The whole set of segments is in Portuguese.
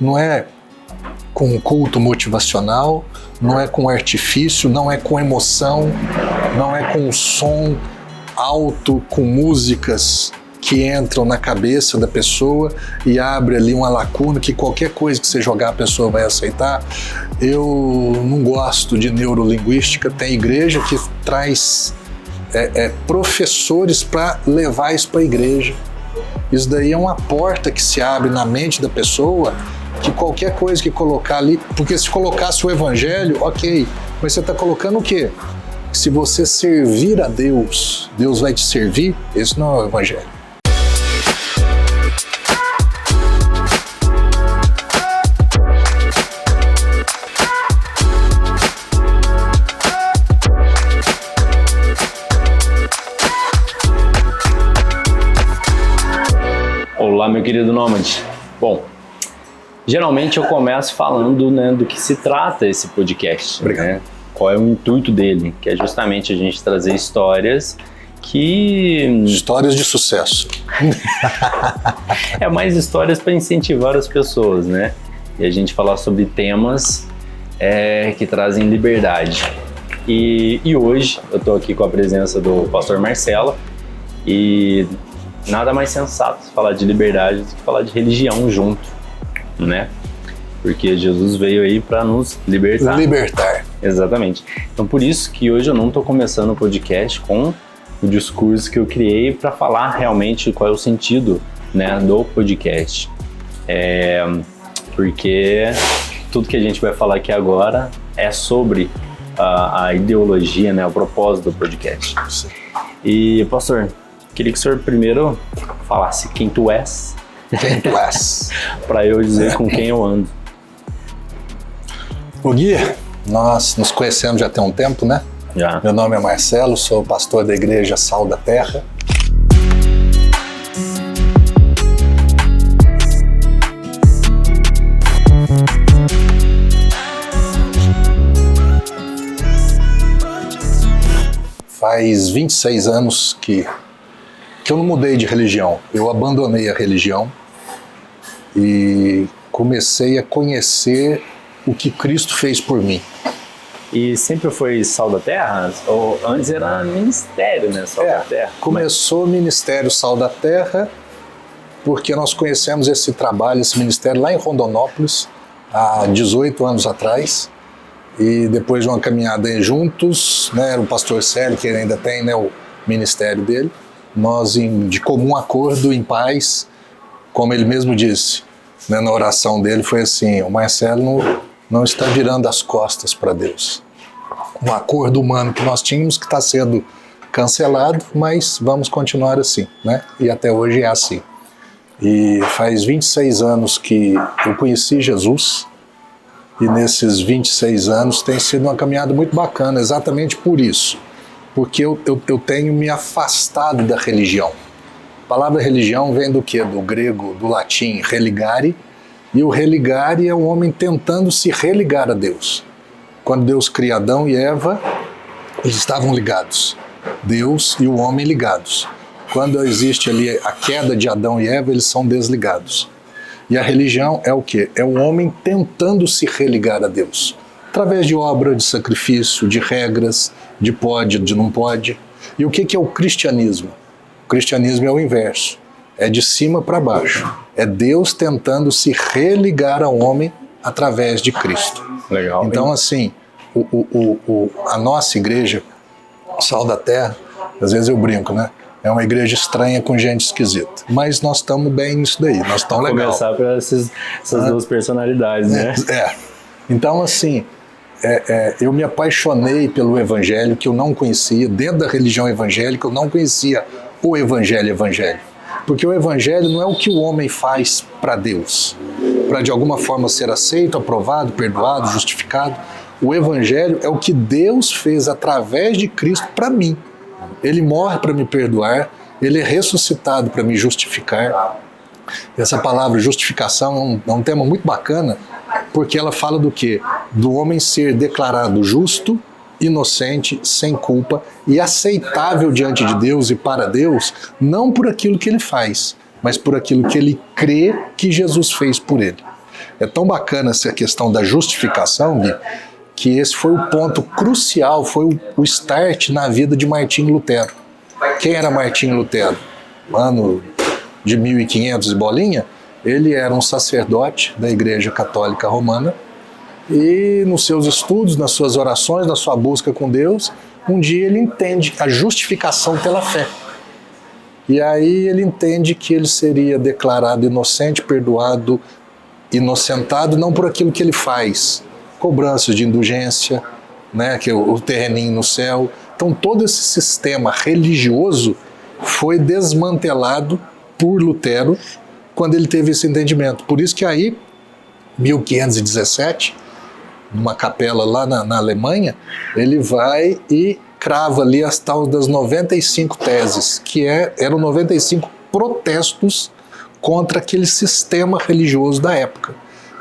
não é com culto motivacional, não é com artifício, não é com emoção, não é com som alto, com músicas que entram na cabeça da pessoa e abre ali uma lacuna que qualquer coisa que você jogar a pessoa vai aceitar. Eu não gosto de neurolinguística, tem igreja que traz professores para levar isso para a igreja. Isso daí é uma porta que se abre na mente da pessoa, que qualquer coisa que colocar ali, porque se colocasse o evangelho, ok, mas você está colocando o quê? Se você servir a Deus, Deus vai te servir? Esse não é o evangelho. Olá, meu querido Nômade. Bom, geralmente eu começo falando, né, do que se trata esse podcast. Obrigado. Né? Qual é o intuito dele, que é justamente a gente trazer histórias que... Histórias de sucesso. É mais histórias para incentivar as pessoas, né? E a gente falar sobre temas que trazem liberdade. E hoje eu estou aqui com a presença do pastor Marcelo e nada mais sensato falar de liberdade do que falar de religião junto, né? Porque Jesus veio aí para nos libertar. Libertar. Exatamente. Então por isso que hoje eu não estou começando o podcast com o discurso que eu criei para falar realmente qual é o sentido, né, do podcast. Porque tudo que a gente vai falar aqui agora é sobre a ideologia, né, o propósito do podcast. Sim. E, pastor, queria que o senhor primeiro falasse quem tu és. Quem tu és? Para eu dizer com quem eu ando. O Gui, nós nos conhecemos já tem um tempo, né? Já. Meu nome é Marcelo, sou pastor da igreja Sal da Terra. Faz 26 anos que eu não mudei de religião. Eu abandonei a religião e comecei a conhecer o que Cristo fez por mim. E sempre foi Sal da Terra? Ou antes era ministério, né? Sal da Terra. Começou o Ministério Sal da Terra porque nós conhecemos esse trabalho, esse ministério lá em Rondonópolis há 18 anos atrás. E depois de uma caminhada juntos, né, era o pastor Célio, que ele ainda tem, né, o ministério dele, nós de comum acordo, em paz, como ele mesmo disse, né, na oração dele, foi assim: o Marcelo não está virando as costas para Deus. Um acordo humano que nós tínhamos que está sendo cancelado, mas vamos continuar assim, né? E até hoje é assim. E faz 26 anos que eu conheci Jesus, e nesses 26 anos tem sido uma caminhada muito bacana, exatamente por isso. Porque eu tenho me afastado da religião. A palavra religião vem do quê? Do grego, do latim, religare. E o religare é o homem tentando se religar a Deus. Quando Deus cria Adão e Eva, eles estavam ligados. Deus e o homem ligados. Quando existe ali a queda de Adão e Eva, eles são desligados. E a religião é o quê? É o homem tentando se religar a Deus. Através de obra, de sacrifício, de regras, de pode, de não pode. E o que é o cristianismo? O cristianismo é o inverso. É de cima para baixo. É Deus tentando se religar ao homem através de Cristo. Legal. Então, assim, a nossa igreja, Sal da Terra, às vezes eu brinco, né? É uma igreja estranha com gente esquisita. Mas nós estamos bem nisso daí, nós estamos legal. Começar por essas duas personalidades, né? Então, assim, eu me apaixonei pelo evangelho que eu não conhecia, dentro da religião evangélica eu não conhecia o evangelho. Porque o evangelho não é o que o homem faz para Deus, para de alguma forma ser aceito, aprovado, perdoado, justificado. O evangelho é o que Deus fez através de Cristo para mim. Ele morre para me perdoar, ele é ressuscitado para me justificar. Essa palavra justificação é um tema muito bacana, porque ela fala do quê? Do homem ser declarado justo, inocente, sem culpa e aceitável diante de Deus e para Deus, não por aquilo que ele faz, mas por aquilo que ele crê que Jesus fez por ele. É tão bacana essa questão da justificação, Gui, que esse foi o ponto crucial, foi o start na vida de Martinho Lutero. Quem era Martinho Lutero? Ano de 1500 e bolinha, ele era um sacerdote da Igreja Católica Romana e nos seus estudos, nas suas orações, na sua busca com Deus, um dia ele entende a justificação pela fé. E aí ele entende que ele seria declarado inocente, perdoado, inocentado, não por aquilo que ele faz, cobranças de indulgência, né, que é o terreninho no céu. Então todo esse sistema religioso foi desmantelado por Lutero quando ele teve esse entendimento. Por isso que aí, 1517, numa capela lá na Alemanha, ele vai e crava ali as tal das 95 teses, que eram 95 protestos contra aquele sistema religioso da época.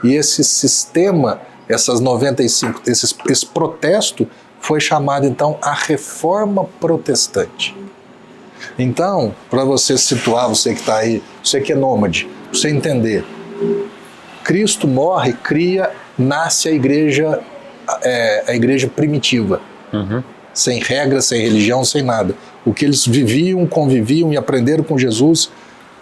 E esse sistema, essas 95, esse protesto foi chamado então a Reforma Protestante. Então, para você situar, você que está aí, você que é nômade, você entender, Cristo morre, nasce a igreja primitiva, sem regra, sem religião, sem nada. O que eles viviam, conviviam e aprenderam com Jesus,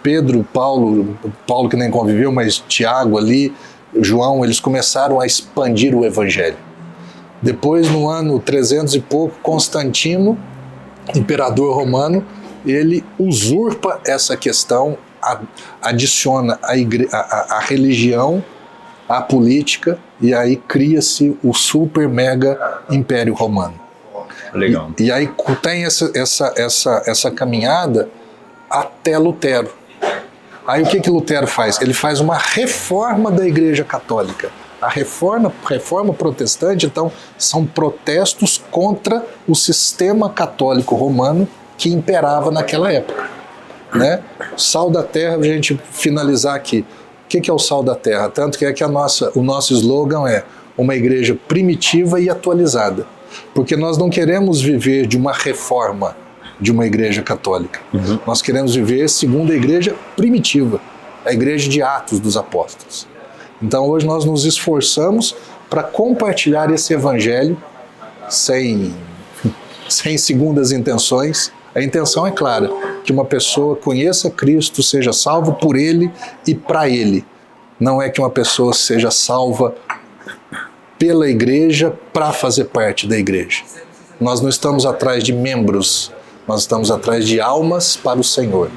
Pedro, Paulo que nem conviveu, mas Tiago ali, João, eles começaram a expandir o evangelho. Depois, no ano 300 e pouco, Constantino, imperador romano, ele usurpa essa questão, adiciona a religião à política e aí cria-se o super mega império romano. Legal. E aí tem essa caminhada até Lutero. Aí o que Lutero faz? Ele faz uma reforma da Igreja Católica. A reforma protestante, então, são protestos contra o sistema católico romano que imperava naquela época, né? Sal da terra, a gente finalizar aqui. O que é o sal da terra? Tanto que o nosso slogan é uma igreja primitiva e atualizada. Porque nós não queremos viver de uma reforma de uma igreja católica. Nós queremos viver segundo a igreja primitiva, a igreja de Atos dos Apóstolos. Então hoje nós nos esforçamos para compartilhar esse evangelho sem segundas intenções. A intenção é clara, que uma pessoa conheça Cristo, seja salvo por Ele e para Ele. Não é que uma pessoa seja salva pela igreja para fazer parte da igreja. Nós não estamos atrás de membros, nós estamos atrás de almas para o Senhor.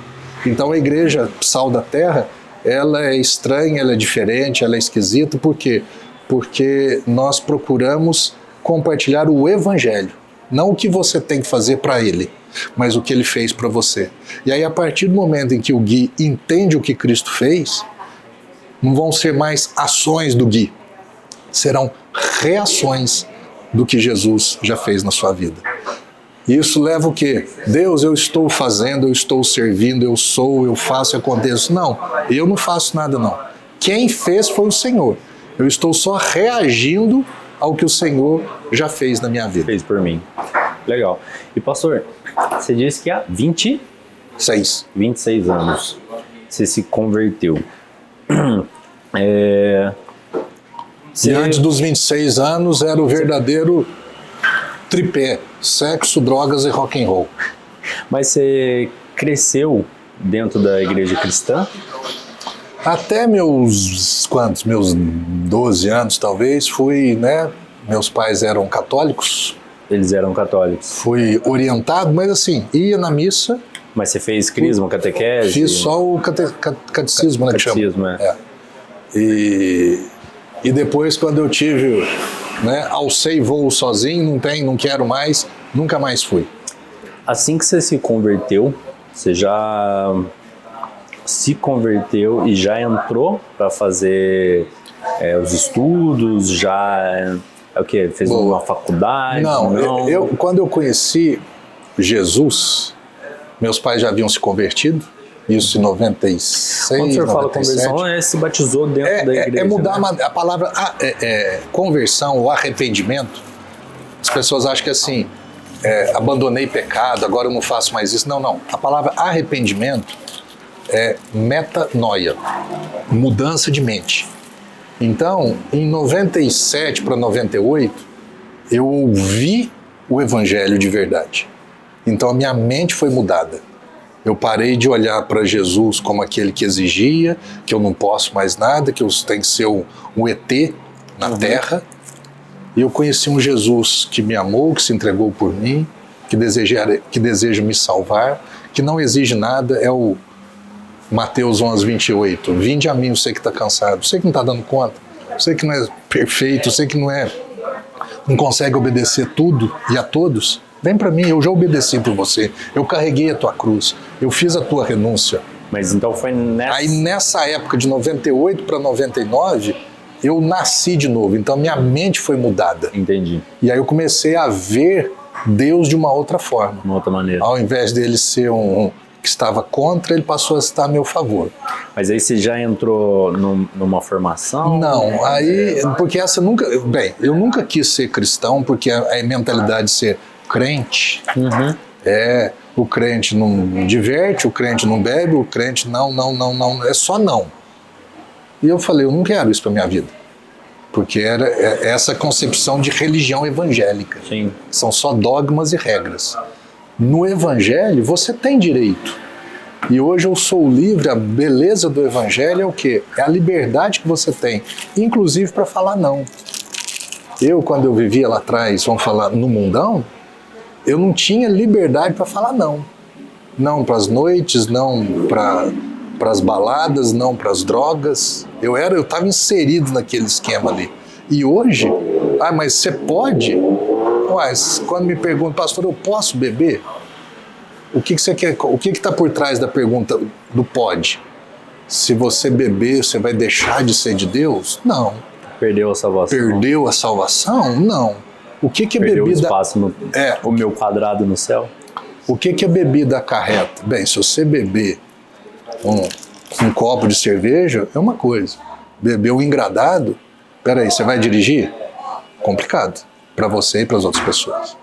Então a igreja Sal da Terra, ela é estranha, ela é diferente, ela é esquisita. Por quê? Porque nós procuramos compartilhar o evangelho. Não o que você tem que fazer para Ele, mas o que Ele fez para você. E aí, a partir do momento em que o Gui entende o que Cristo fez, não vão ser mais ações do Gui, serão reações do que Jesus já fez na sua vida. Isso leva o quê? Deus, eu estou fazendo, eu estou servindo, eu sou, eu faço, eu aconteço. Não, eu não faço nada não. Quem fez foi o Senhor. Eu estou só reagindo ao que o Senhor já fez na minha vida. Fez por mim. Legal. E pastor, você disse que há 26 anos você se converteu. E antes dos 26 anos era o verdadeiro tripé: sexo, drogas e rock and roll. Mas você cresceu dentro da igreja cristã? Até meus 12 anos talvez, fui, né? Meus pais eram católicos. Eles eram católicos. Fui orientado, mas assim, ia na missa. Mas você fez crisma, catequese? Fiz só o catecismo, né? Catecismo, E depois, quando eu tive, né, alcei voo sozinho, não quero mais, nunca mais fui. Assim que você se converteu, você já se converteu e já entrou para fazer os estudos, já o quê? Fez uma faculdade? Não. Eu quando eu conheci Jesus, meus pais já haviam se convertido, isso em 96, quando o senhor 97. fala conversão, se batizou dentro da igreja. É mudar, né? a palavra conversão ou arrependimento. As pessoas acham que assim, abandonei pecado, agora eu não faço mais isso. Não. A palavra arrependimento é metanoia, mudança de mente. Então, em 97 para 98, eu ouvi o evangelho de verdade. Então a minha mente foi mudada. Eu parei de olhar para Jesus como aquele que exigia, que eu não posso mais nada, que eu tenho que ser um ET na Terra. E eu conheci um Jesus que me amou, que se entregou por mim, que deseja me salvar, que não exige nada. É o Mateus 11, 28. Vinde a mim, você que está cansado, você que não está dando conta, você que não é perfeito, você que não consegue obedecer tudo e a todos. Vem para mim, eu já obedeci por você, eu carreguei a tua cruz, eu fiz a tua renúncia. Mas então foi nessa... Aí nessa época de 98 para 99, eu nasci de novo, então minha mente foi mudada. Entendi. E aí eu comecei a ver Deus de uma outra forma. Uma outra maneira. Ao invés dele ser um que estava contra, ele passou a estar a meu favor. Mas aí você já entrou numa formação? Não, aí, porque essa nunca... Bem, eu nunca quis ser cristão, porque a mentalidade de ser crente o crente não diverte, o crente não bebe, o crente não, é só não. E eu falei, eu não quero isso para minha vida. Porque era essa concepção de religião evangélica. Sim. São só dogmas e regras. No evangelho, você tem direito. E hoje eu sou livre, a beleza do evangelho é o quê? É a liberdade que você tem, inclusive para falar não. Eu, quando eu vivia lá atrás, vamos falar, no mundão, eu não tinha liberdade para falar não. Não para as noites, não para as baladas, não para as drogas. Eu estava inserido naquele esquema ali. E hoje, mas você pode? Mas quando me perguntam, pastor, eu posso beber? O que você quer? O que está por trás da pergunta do pode? Se você beber, você vai deixar de ser de Deus? Não. Perdeu a salvação? Perdeu a salvação? Não. O que é Perdeu bebida? O espaço o meu quadrado no céu? O que é bebida acarreta? Bem, se você beber um copo de cerveja, é uma coisa. Beber um engradado, peraí, você vai dirigir? Complicado. Para você e para as outras pessoas.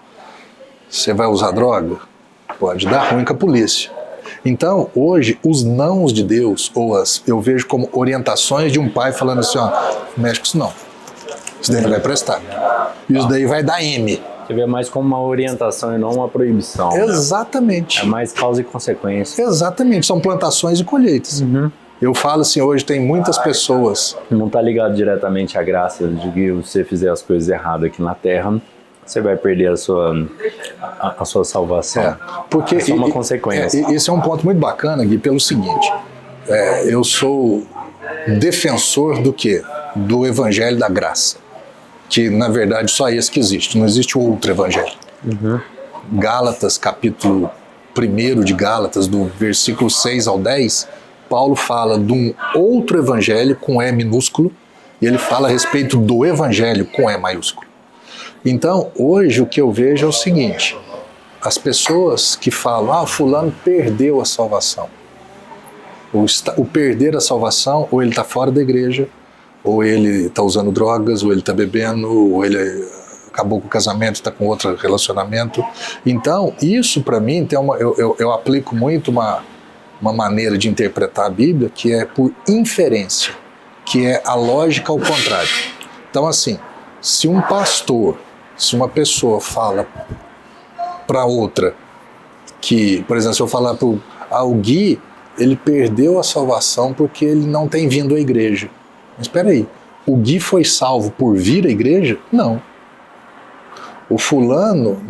Você vai usar droga? Pode dar ruim com a polícia. Então, hoje, os nãos de Deus, eu vejo como orientações de um pai falando assim, ó, mexe com isso não. Isso daí não vai prestar. E isso daí vai dar M. Você vê mais como uma orientação e não uma proibição. Exatamente. Né? É mais causa e consequência. Exatamente, são plantações e colheitas. Eu falo assim, hoje tem muitas pessoas... Não está ligado diretamente à graça de que você fizer as coisas erradas aqui na Terra, você vai perder a sua salvação. Porque é só uma consequência. Esse é um ponto muito bacana, Gui, pelo seguinte, eu sou defensor do quê? Do evangelho da graça. Que, na verdade, só esse que existe, não existe outro evangelho. Gálatas, capítulo 1 de Gálatas, do versículo 6 ao 10, Paulo fala de um outro evangelho com E minúsculo, e ele fala a respeito do evangelho com E maiúsculo. Então, hoje o que eu vejo é o seguinte, as pessoas que falam, fulano perdeu a salvação. O perder a salvação, ou ele está fora da igreja, ou ele está usando drogas, ou ele está bebendo, ou ele acabou com o casamento, está com outro relacionamento. Então, isso para mim, tem eu aplico muito uma maneira de interpretar a Bíblia que é por inferência, que é a lógica ao contrário. Então, assim, se um pastor, se uma pessoa fala para outra que, por exemplo, se eu falar para o Gui, ele perdeu a salvação porque ele não tem vindo à igreja. Mas espera aí, o Gui foi salvo por vir à igreja? Não. O fulano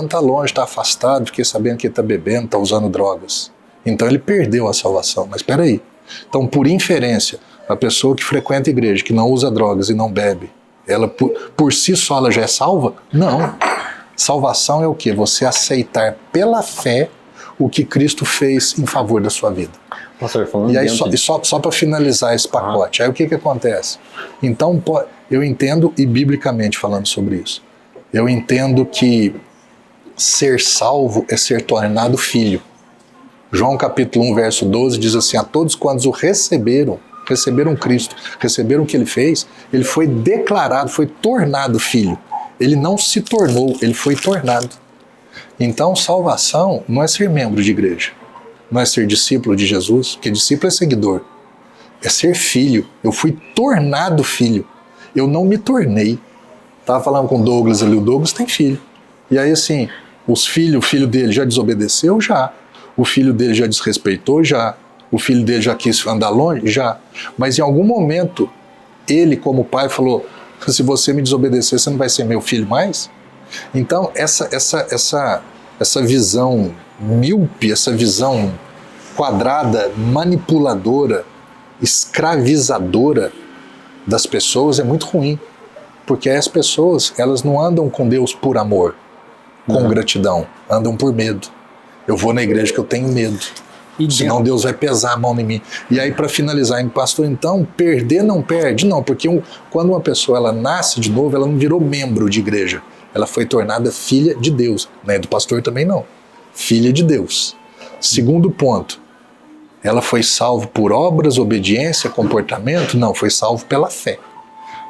está longe, está afastado, fiquei sabendo que ele está bebendo, está usando drogas. Então ele perdeu a salvação. Mas espera aí. Então, por inferência, a pessoa que frequenta a igreja, que não usa drogas e não bebe, ela por si só ela já é salva? Não. Salvação é o quê? Você aceitar pela fé o que Cristo fez em favor da sua vida. Pastor, falando e aí, só para finalizar esse pacote, aí o que acontece? Então, eu entendo, e biblicamente falando sobre isso, eu entendo que ser salvo é ser tornado filho. João capítulo 1, verso 12 diz assim, a todos quantos o receberam Cristo, receberam o que ele fez, ele foi declarado, foi tornado filho. Ele não se tornou, ele foi tornado. Então, salvação não é ser membro de igreja, não é ser discípulo de Jesus, porque discípulo é seguidor. é ser filho. Eu fui tornado filho. Eu não me tornei. Estava falando com o Douglas ali, o Douglas tem filho. E aí assim, o filho dele já desobedeceu? Já. O filho dele já desrespeitou? Já. O filho dele já quis andar longe? Já. Mas em algum momento, ele como pai falou, se você me desobedecer, você não vai ser meu filho mais? Então, essa visão míope, essa visão quadrada, manipuladora, escravizadora das pessoas é muito ruim. Porque as pessoas, elas não andam com Deus por amor, com gratidão, andam por medo. Eu vou na igreja que eu tenho medo, senão Deus vai pesar a mão em mim. E aí, para finalizar, pastor, então, perder não perde? Não, porque quando uma pessoa ela nasce de novo, ela não virou membro de igreja. Ela foi tornada filha de Deus. Não é do pastor também não. Filha de Deus. Segundo ponto, ela foi salva por obras, obediência, comportamento? Não, foi salvo pela fé.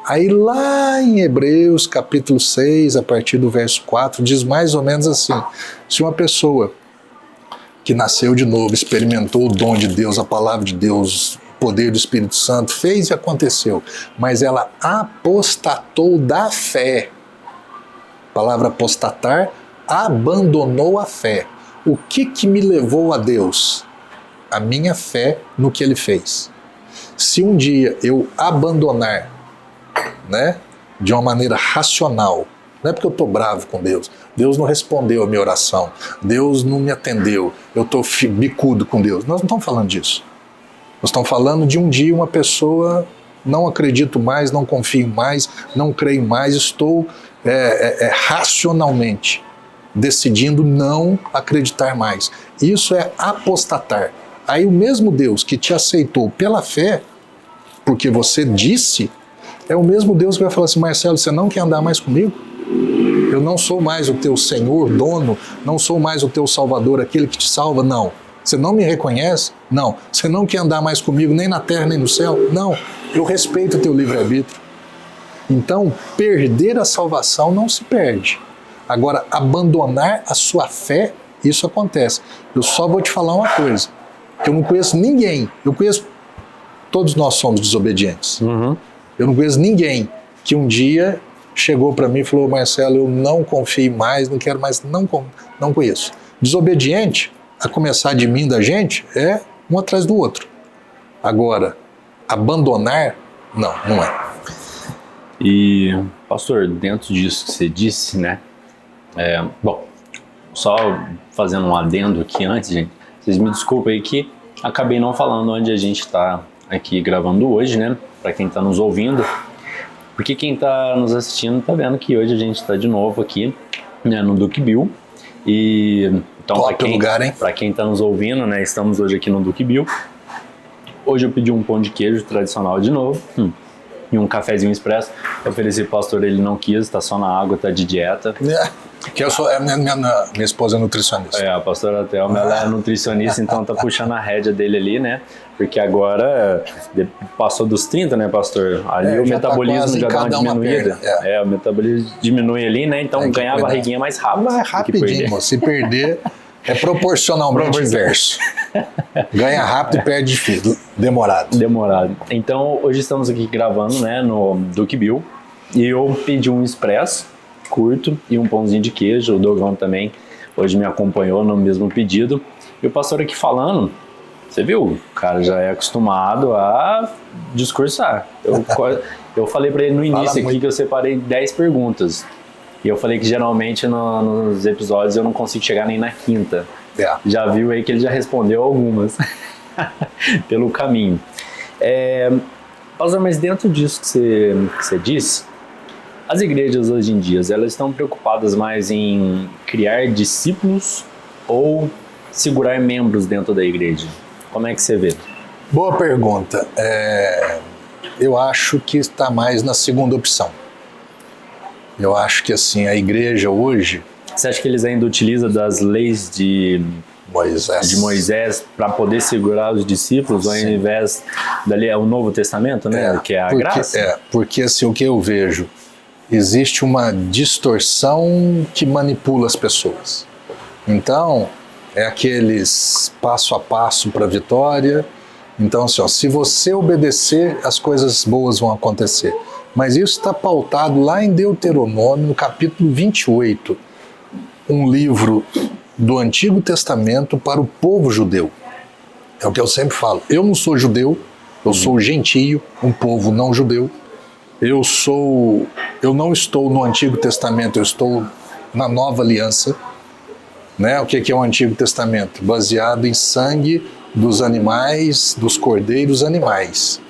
Aí lá em Hebreus capítulo 6, a partir do verso 4, diz mais ou menos assim, se uma pessoa que nasceu de novo, experimentou o dom de Deus, a palavra de Deus, o poder do Espírito Santo, fez e aconteceu, mas ela apostatou da fé. A palavra apostatar, abandonou a fé. O que me levou a Deus? A minha fé no que Ele fez. Se um dia eu abandonar, né, de uma maneira racional, não é porque eu estou bravo com Deus, Deus não respondeu a minha oração, Deus não me atendeu, eu estou bicudo com Deus. Nós não estamos falando disso. Nós estamos falando de um dia uma pessoa, não acredito mais, não confio mais, não creio mais, estou racionalmente decidindo não acreditar mais. Isso é apostatar. Aí o mesmo Deus que te aceitou pela fé, porque você disse, é o mesmo Deus que vai falar assim, Marcelo, você não quer andar mais comigo? Eu não sou mais o teu Senhor, dono, não sou mais o teu Salvador, aquele que te salva, não. Você não me reconhece? Não. Você não quer andar mais comigo, nem na terra, nem no céu? Não. Eu respeito o teu livre-arbítrio. Então, perder a salvação não se perde. Agora, abandonar a sua fé, isso acontece. Eu só vou te falar uma coisa, que eu não conheço ninguém, todos nós somos desobedientes. Eu não conheço ninguém que um dia chegou para mim e falou, Marcelo, eu não confio mais, não quero mais, não conheço. Desobediente, a começar de mim, da gente, é um atrás do outro. Agora, abandonar, não é. E, pastor, dentro disso que você disse, né? Bom, só fazendo um adendo aqui antes, gente, vocês me desculpem aí que acabei não falando onde a gente está aqui gravando hoje, né? Para quem está nos ouvindo, porque quem está nos assistindo está vendo que hoje a gente está de novo aqui, né, no Duque Bill. E então, para quem está nos ouvindo, né, estamos hoje aqui no Duque Bill. Hoje eu pedi um pão de queijo tradicional de novo e um cafezinho expresso. Eu ofereci pro pastor, ele não quis, está só na água, está de dieta. Que eu sou, minha esposa é nutricionista. A pastora Thelma, ela é nutricionista, então tá puxando a rédea dele ali, né? Porque agora passou dos 30, né, pastor? Ali o metabolismo já dá uma diminuída. O metabolismo diminui ali, né? Então ganhar a barriguinha mais rápido. Mas rapidinho, se perder é proporcionalmente inverso. Ganha rápido e perde difícil, demorado. Então hoje estamos aqui gravando, né, no Duque Bill, e eu pedi um expresso curto e um pãozinho de queijo. O Dogão também hoje me acompanhou no mesmo pedido. E o pastor aqui falando, você viu? O cara já é acostumado a discursar. Eu falei para ele no início aqui que eu separei 10 perguntas. E eu falei que geralmente nos episódios eu não consigo chegar nem na quinta. Já viu aí que ele já respondeu algumas pelo caminho. Pastor, mas dentro disso que você disse, as igrejas hoje em dia, elas estão preocupadas mais em criar discípulos ou segurar membros dentro da igreja? Como é que você vê? Boa pergunta. Eu acho que está mais na segunda opção. Eu acho que assim, a igreja hoje... Você acha que eles ainda utilizam das leis de Moisés para poder segurar os discípulos, ao invés dali o Novo Testamento, né? Que é a graça? Porque assim, o que eu vejo, existe uma distorção que manipula as pessoas. Então, é aqueles passo a passo para a vitória, Então, assim, ó, se você obedecer, as coisas boas vão acontecer. Mas isso está pautado lá em Deuteronômio, no capítulo 28, um livro do Antigo Testamento para o povo judeu. É o que eu sempre falo. Eu não sou judeu, eu sou gentio, um povo não judeu. Eu não estou no Antigo Testamento, eu estou na Nova Aliança. Né? O que é o Antigo Testamento? Baseado em sangue dos animais, dos cordeiros animais.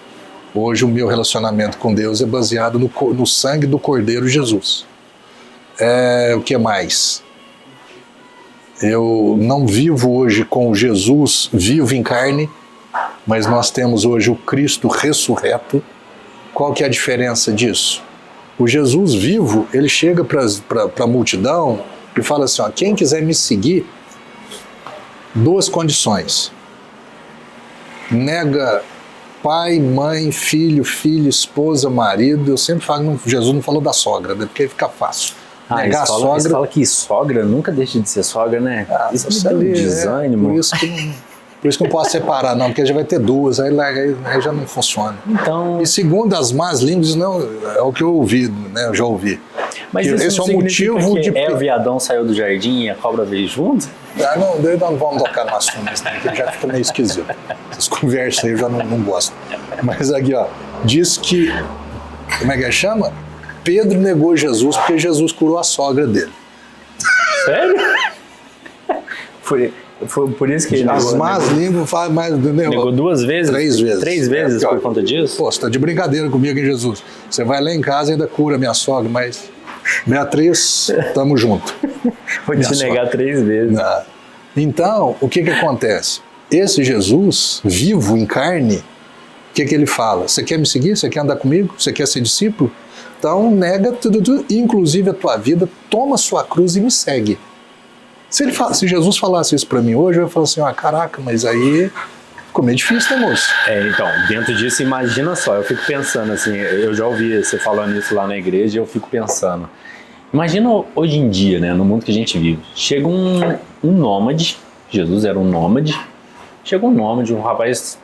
Hoje o meu relacionamento com Deus é baseado no sangue do Cordeiro Jesus. O que mais? Eu não vivo hoje com Jesus vivo em carne, mas nós temos hoje o Cristo ressurreto. Qual que é a diferença disso? O Jesus vivo, ele chega para a multidão e fala assim, ó, quem quiser me seguir, 2 condições. Nega pai, mãe, filho, filha, esposa, marido. Eu sempre falo, Jesus não falou da sogra, né? Porque aí fica fácil. Negar a sogra. Você fala que sogra nunca deixa de ser sogra, né? Isso me dá um desânimo. Por isso que não posso separar, não, porque já vai ter 2, aí já não funciona. Então... E segundo as más línguas, não, é o que eu ouvi, né? Eu já ouvi. Mas isso esse não é o motivo que o viadão saiu do jardim e a cobra veio junto? Não vamos tocar no assunto, porque já fica meio esquisito. Essas conversas aí eu já não gosto. Mas aqui, ó, diz que, como é que chama? Pedro negou Jesus porque Jesus curou a sogra dele. Sério? Foi por isso que ele as más línguas fazem mais... Negou 2 vezes? 3 vezes. 3 vezes por conta disso? Pô, você tá de brincadeira comigo, hein, Jesus? Você vai lá em casa e ainda cura minha sogra, mas... Beatriz, tamo junto. Vou te negar 3 vezes. Não. Então, o que acontece? Esse Jesus, vivo em carne, o que ele fala? Você quer me seguir? Você quer andar comigo? Você quer ser discípulo? Então, nega tudo, inclusive a tua vida, toma sua cruz e me segue. Se Jesus falasse isso para mim hoje, eu ia falar assim, caraca, mas aí ficou meio difícil, né, moço? Então, dentro disso, imagina só, eu fico pensando assim, eu já ouvi você falando isso lá na igreja e eu fico pensando, imagina hoje em dia, né, no mundo que a gente vive, chega um nômade, Jesus era um nômade, chega um nômade, um rapaz,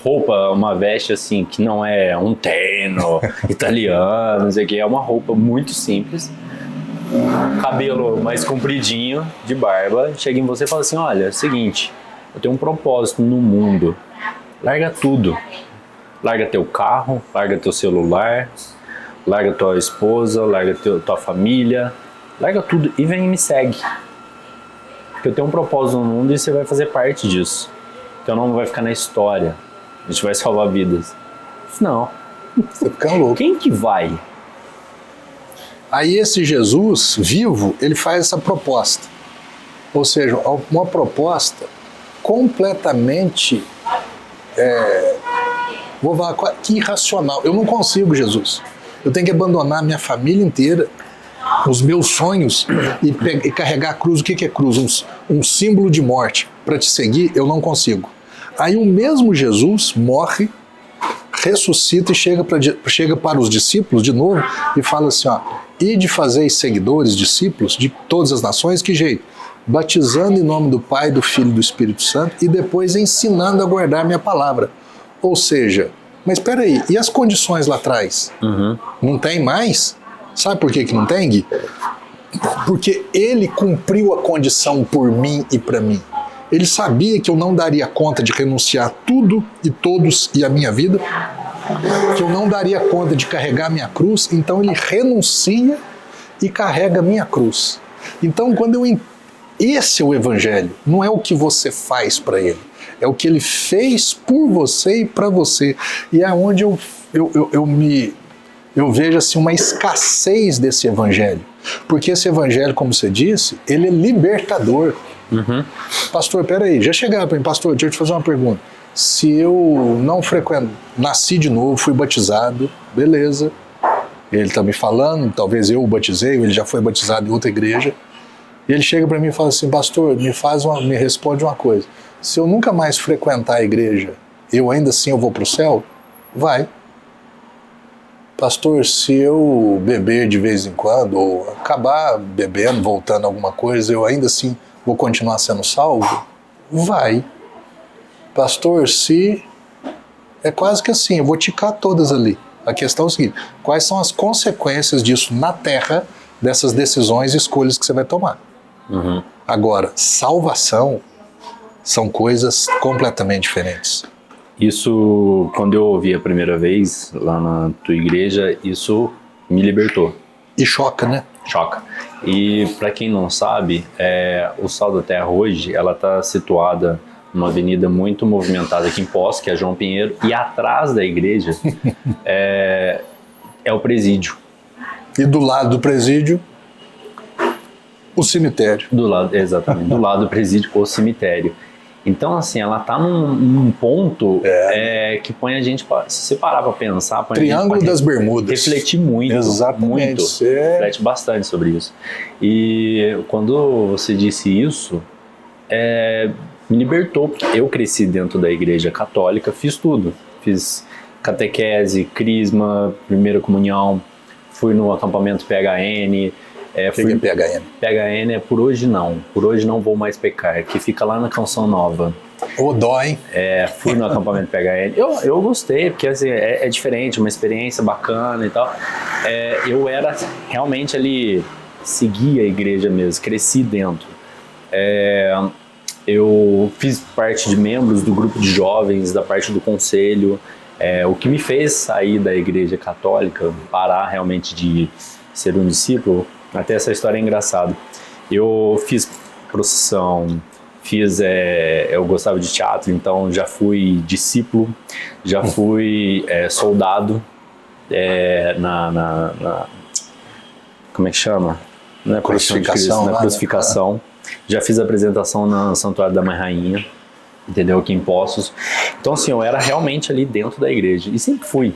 roupa, uma veste assim, que não é um terno italiano, não sei o que, é uma roupa muito simples, cabelo mais compridinho, de barba, chega em você e fala assim, olha, é o seguinte, eu tenho um propósito no mundo, larga tudo, larga teu carro, larga teu celular, larga tua esposa, larga tua família, larga tudo e vem e me segue, porque eu tenho um propósito no mundo e você vai fazer parte disso, teu nome vai ficar na história, a gente vai salvar vidas. Não, você fica louco. Quem que vai? Aí esse Jesus vivo, ele faz essa proposta. Ou seja, uma proposta completamente vou falar que irracional. Eu não consigo, Jesus. Eu tenho que abandonar minha família inteira, os meus sonhos e carregar a cruz. O que é cruz? Um símbolo de morte. Para te seguir, eu não consigo. Aí o mesmo Jesus morre, ressuscita e chega para os discípulos de novo e fala assim, e de fazer seguidores, discípulos de todas as nações, que jeito? Batizando em nome do Pai, do Filho e do Espírito Santo e depois ensinando a guardar minha palavra. Ou seja, mas espera aí, e as condições lá atrás? Não tem mais? Sabe por que não tem, Gui? Porque ele cumpriu a condição por mim e para mim. Ele sabia que eu não daria conta de renunciar tudo e todos e a minha vida, que eu não daria conta de carregar minha cruz, então ele renuncia e carrega minha cruz. Então, esse é o Evangelho, não é o que você faz para ele, é o que ele fez por você e para você. E é onde eu vejo assim, uma escassez desse Evangelho, porque esse Evangelho, como você disse, ele é libertador. Pastor, peraí, já chegaram para mim, pastor, deixa eu te fazer uma pergunta. Se eu não nasci de novo, fui batizado, beleza, ele está me falando, talvez eu o batizei, ele já foi batizado em outra igreja, e ele chega para mim e fala assim, pastor, me responde uma coisa, se eu nunca mais frequentar a igreja, eu ainda assim eu vou para o céu? Vai. Pastor, se eu beber de vez em quando, ou acabar bebendo, voltando a alguma coisa, eu ainda assim vou continuar sendo salvo? Vai. pastor, se é quase que assim, eu vou ticar todas ali. A questão é o seguinte, quais são as consequências disso na terra, dessas decisões e escolhas que você vai tomar? Uhum. Agora, salvação são coisas completamente diferentes. Isso, quando eu ouvi a primeira vez lá na tua igreja, isso me libertou. E choca, né? Choca. E para quem não sabe, o Sal da Terra hoje, ela está situada numa avenida muito movimentada aqui em Poços, que é João Pinheiro, e atrás da igreja é o presídio. E do lado do presídio, o cemitério. Exatamente, do lado do presídio, o cemitério. Então, assim, ela tá num ponto que põe a gente, se você parar para pensar, põe Triângulo das Bermudas. Refletir muito. Exatamente. Muito. Reflete bastante sobre isso. E quando você disse isso, me libertou, porque eu cresci dentro da igreja católica, fiz tudo. Fiz catequese, crisma, primeira comunhão, fui no acampamento PHN. O que é PHN? PHN é Por Hoje Não Vou Mais Pecar, que fica lá na Canção Nova. Ô, dó, hein? Fui no acampamento PHN. Eu gostei, porque assim, é diferente, uma experiência bacana e tal. Eu era realmente ali, seguia a igreja mesmo, cresci dentro. Eu fiz parte de membros do grupo de jovens, da parte do conselho. O que me fez sair da igreja católica, parar realmente de ser um discípulo, até essa história é engraçada. Eu fiz procissão, eu gostava de teatro, então já fui discípulo, já fui soldado como é que chama? Na crucificação. Na crucificação. Já fiz apresentação no Santuário da Mãe Rainha, entendeu? Aqui em Poços. Então, assim, eu era realmente ali dentro da igreja. E sempre fui.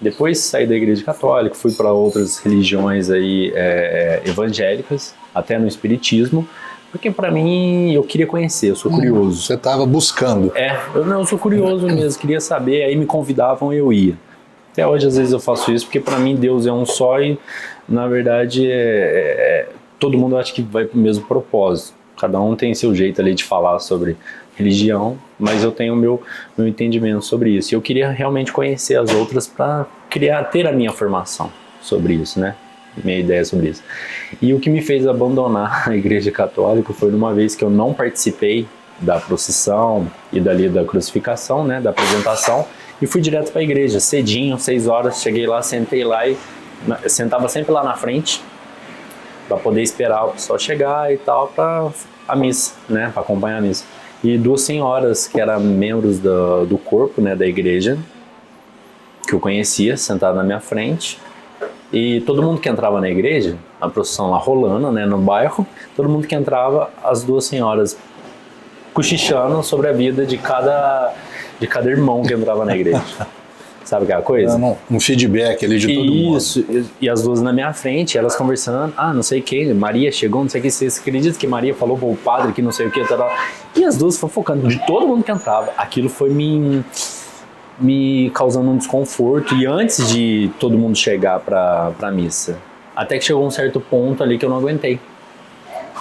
Depois saí da igreja católica, fui para outras religiões aí, evangélicas, até no espiritismo, porque para mim eu queria conhecer, eu sou curioso. Você estava buscando. Eu sou curioso mesmo, queria saber, aí me convidavam e eu ia. Até hoje às vezes eu faço isso, porque para mim Deus é um só e na verdade todo mundo acha que vai para o mesmo propósito. Cada um tem seu jeito ali de falar sobre religião, mas eu tenho o meu entendimento sobre isso. E eu queria realmente conhecer as outras para ter a minha formação sobre isso, né? Minha ideia sobre isso. E o que me fez abandonar a igreja católica foi numa vez que eu não participei da procissão e dali da crucificação, né? Da apresentação, e fui direto para a igreja, cedinho, 6 horas, cheguei lá, sentei lá e sentava sempre lá na frente para poder esperar o pessoal chegar e tal, para a missa, né? Para acompanhar a missa. E 2 senhoras que eram membros do corpo, né, da igreja, que eu conhecia, sentadas na minha frente. E todo mundo que entrava na igreja, a procissão lá rolando, né, no bairro, todo mundo que entrava, as 2 senhoras cochichando sobre a vida de cada irmão que entrava na igreja. Sabe aquela coisa? Um feedback ali de todo mundo. Isso, e as 2 na minha frente, elas conversando, não sei quem, Maria chegou, não sei o que, você acredita que Maria falou pro padre que não sei o que, tal. E as 2 fofocando de todo mundo que entrava. Aquilo foi me causando um desconforto, e antes de todo mundo chegar pra missa, até que chegou um certo ponto ali que eu não aguentei.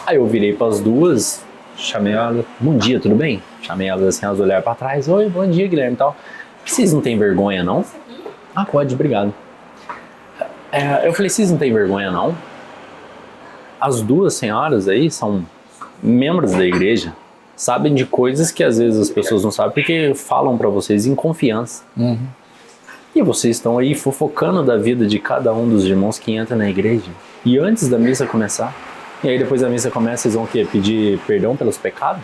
Aí eu virei pras 2, chamei ela, bom dia, tudo bem? Chamei elas assim, elas olharam pra trás, oi, bom dia, Guilherme e tal. Vocês não têm vergonha, não? Pode, obrigado. Eu falei, vocês não têm vergonha, não? As 2 senhoras aí são membros da igreja, sabem de coisas que às vezes as pessoas não sabem, porque falam pra vocês em confiança. Uhum. E vocês estão aí fofocando da vida de cada um dos irmãos que entra na igreja. E antes da missa começar, e aí depois da missa começa, vocês vão o quê? Pedir perdão pelos pecados?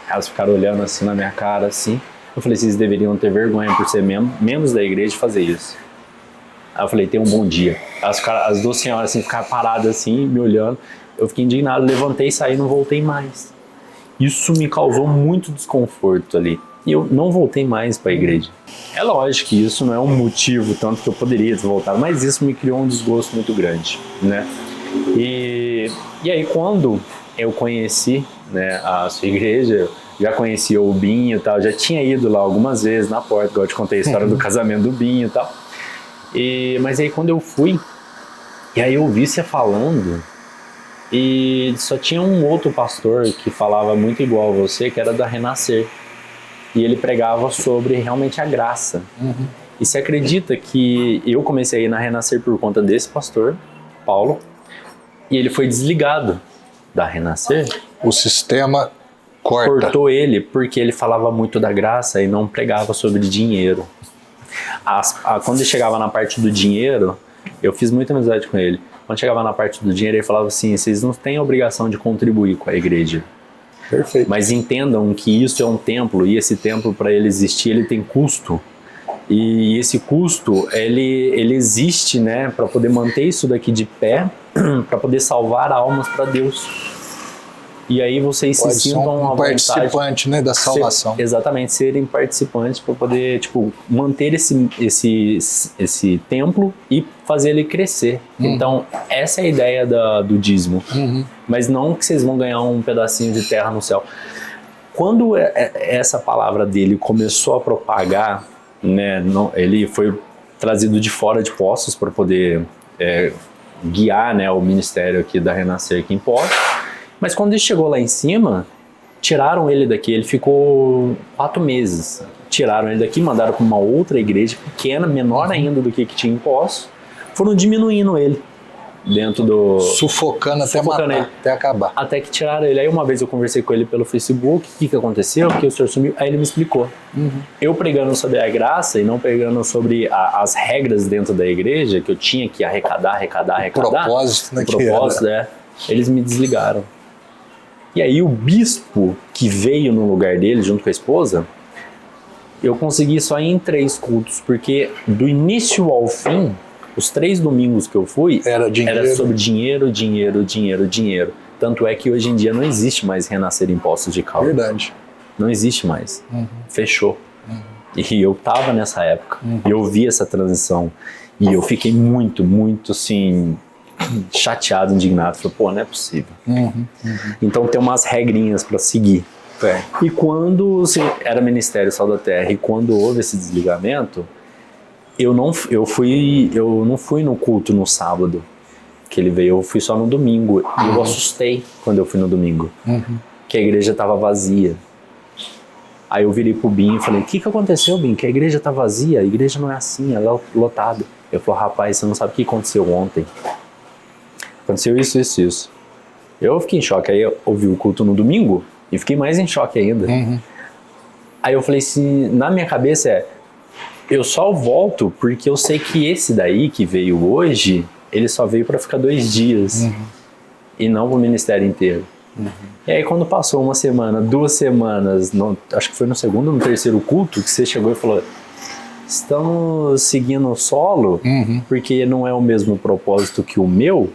Elas ficaram olhando assim na minha cara, assim. Eu falei, vocês deveriam ter vergonha por ser membros da igreja fazer isso. Aí eu falei, tenha um bom dia. As 2 senhoras assim, ficaram paradas assim, me olhando. Eu fiquei indignado, levantei, saí e não voltei mais. Isso me causou muito desconforto ali. E eu não voltei mais para a igreja. É lógico que isso não é um motivo, tanto que eu poderia ter voltado, mas isso me criou um desgosto muito grande, né? E aí quando eu conheci, né, a sua igreja, já conhecia o Binho e tal, já tinha ido lá algumas vezes na porta, igual eu te contei a história do casamento do Binho e tal. Mas aí quando eu fui, e aí eu ouvi você falando, e só tinha um outro pastor que falava muito igual a você, que era da Renascer. e ele pregava sobre realmente a graça. E se acredita que eu comecei a ir na Renascer por conta desse pastor, Paulo, e ele foi desligado da Renascer. O sistema cortou ele porque ele falava muito da graça e não pregava sobre dinheiro. Quando ele chegava na parte do dinheiro, eu fiz muita amizade com ele. Quando chegava na parte do dinheiro, ele falava assim: vocês não têm a obrigação de contribuir com a igreja. Perfeito. Mas entendam que isso é um templo, e esse templo, para ele existir, ele tem custo. E esse custo, ele existe, né, para poder manter isso daqui de pé, para poder salvar almas para Deus. E aí vocês Pode se sintam um participante, né, da salvação. Exatamente, serem participantes para poder, tipo, manter esse templo e fazer ele crescer. Então, essa é a ideia do dízimo. Mas não que vocês vão ganhar um pedacinho de terra no céu. Quando essa palavra dele começou a propagar, né, ele foi trazido de fora de Poços para poder guiar, né, o ministério aqui da Renascer aqui em Poços. Mas quando ele chegou lá em cima, tiraram ele daqui. Ele ficou 4 meses. Tiraram ele daqui, mandaram para uma outra igreja pequena, menor ainda do que tinha em Poços. Foram diminuindo ele dentro do... Sufocando até matar, ele. até acabar. Até que tiraram ele. Aí uma vez eu conversei com ele pelo Facebook. O que aconteceu? Que o senhor sumiu. Aí ele me explicou. Eu pregando sobre a graça e não pregando sobre as regras dentro da igreja, que eu tinha que arrecadar. O propósito, né? O propósito, eles me desligaram. E aí o bispo que veio no lugar dele, junto com a esposa, eu consegui só ir em 3 cultos, porque do início ao fim, os 3 domingos que eu fui, era sobre dinheiro, dinheiro, dinheiro, dinheiro. Tanto é que hoje em dia não existe mais Renascer em Poços de Caldas. Verdade. Não existe mais. Fechou. E eu tava nessa época, e eu vi essa transição, e eu fiquei muito, muito assim... chateado, indignado, falei, pô, não é possível. Então tem umas regrinhas para seguir. E quando era Ministério Sal da Terra e quando houve esse desligamento, eu não fui no culto no sábado que ele veio, eu fui só no domingo. E eu assustei quando eu fui no domingo, que a igreja estava vazia. Aí eu virei pro Binho e falei, o que aconteceu, Binho? Que a igreja tá vazia, a igreja não é assim, ela é lotada. Eu falei, rapaz, você não sabe o que aconteceu ontem. Aconteceu isso, isso, isso. Eu fiquei em choque. Aí eu ouvi o culto no domingo e fiquei mais em choque ainda. Aí eu falei assim, na minha cabeça eu só volto porque eu sei que esse daí que veio hoje, ele só veio para ficar 2 dias e não o ministério inteiro. E aí quando passou 1 semana, 2 semanas, acho que foi no 2º ou no 3º culto, que você chegou e falou, estamos seguindo o solo porque não é o mesmo propósito que o meu.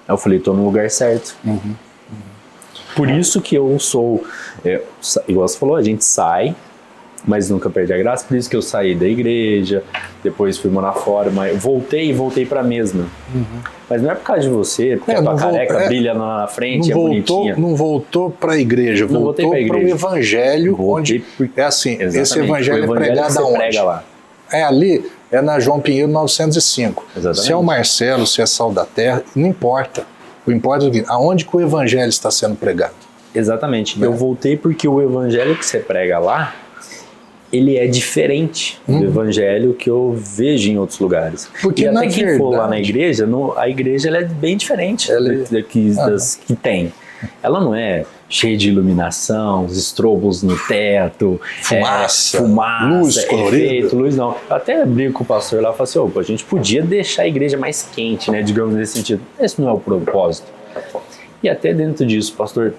Aí eu falei, tô no lugar certo. Por isso que eu sou, igual você falou, a gente sai, mas nunca perde a graça. Por isso que eu saí da igreja, depois fui morar fora, mas voltei pra mesma. Mas não é por causa de você, porque a tua careca brilha na frente, é bonitinha. Não voltou pra igreja, voltou para o evangelho, onde é assim, esse evangelho é pregado aonde? Prega lá. Ali, é na João Pinheiro 905. Exatamente. Se é o Marcelo, se é Sal da Terra, não importa. O importa é o seguinte, aonde que o evangelho está sendo pregado. Exatamente. Eu voltei porque o evangelho que você prega lá, ele é diferente do evangelho que eu vejo em outros lugares. Porque e até na quem verdade, for lá na igreja, a igreja ela é bem diferente das que tem. Ela não é cheia de iluminação, os estrobos no teto, fumaça, luz colorida, luz não. Eu até brigo com o pastor lá e falo assim, a gente podia deixar a igreja mais quente, né, digamos nesse sentido. Esse não é o propósito. E até dentro disso, pastor,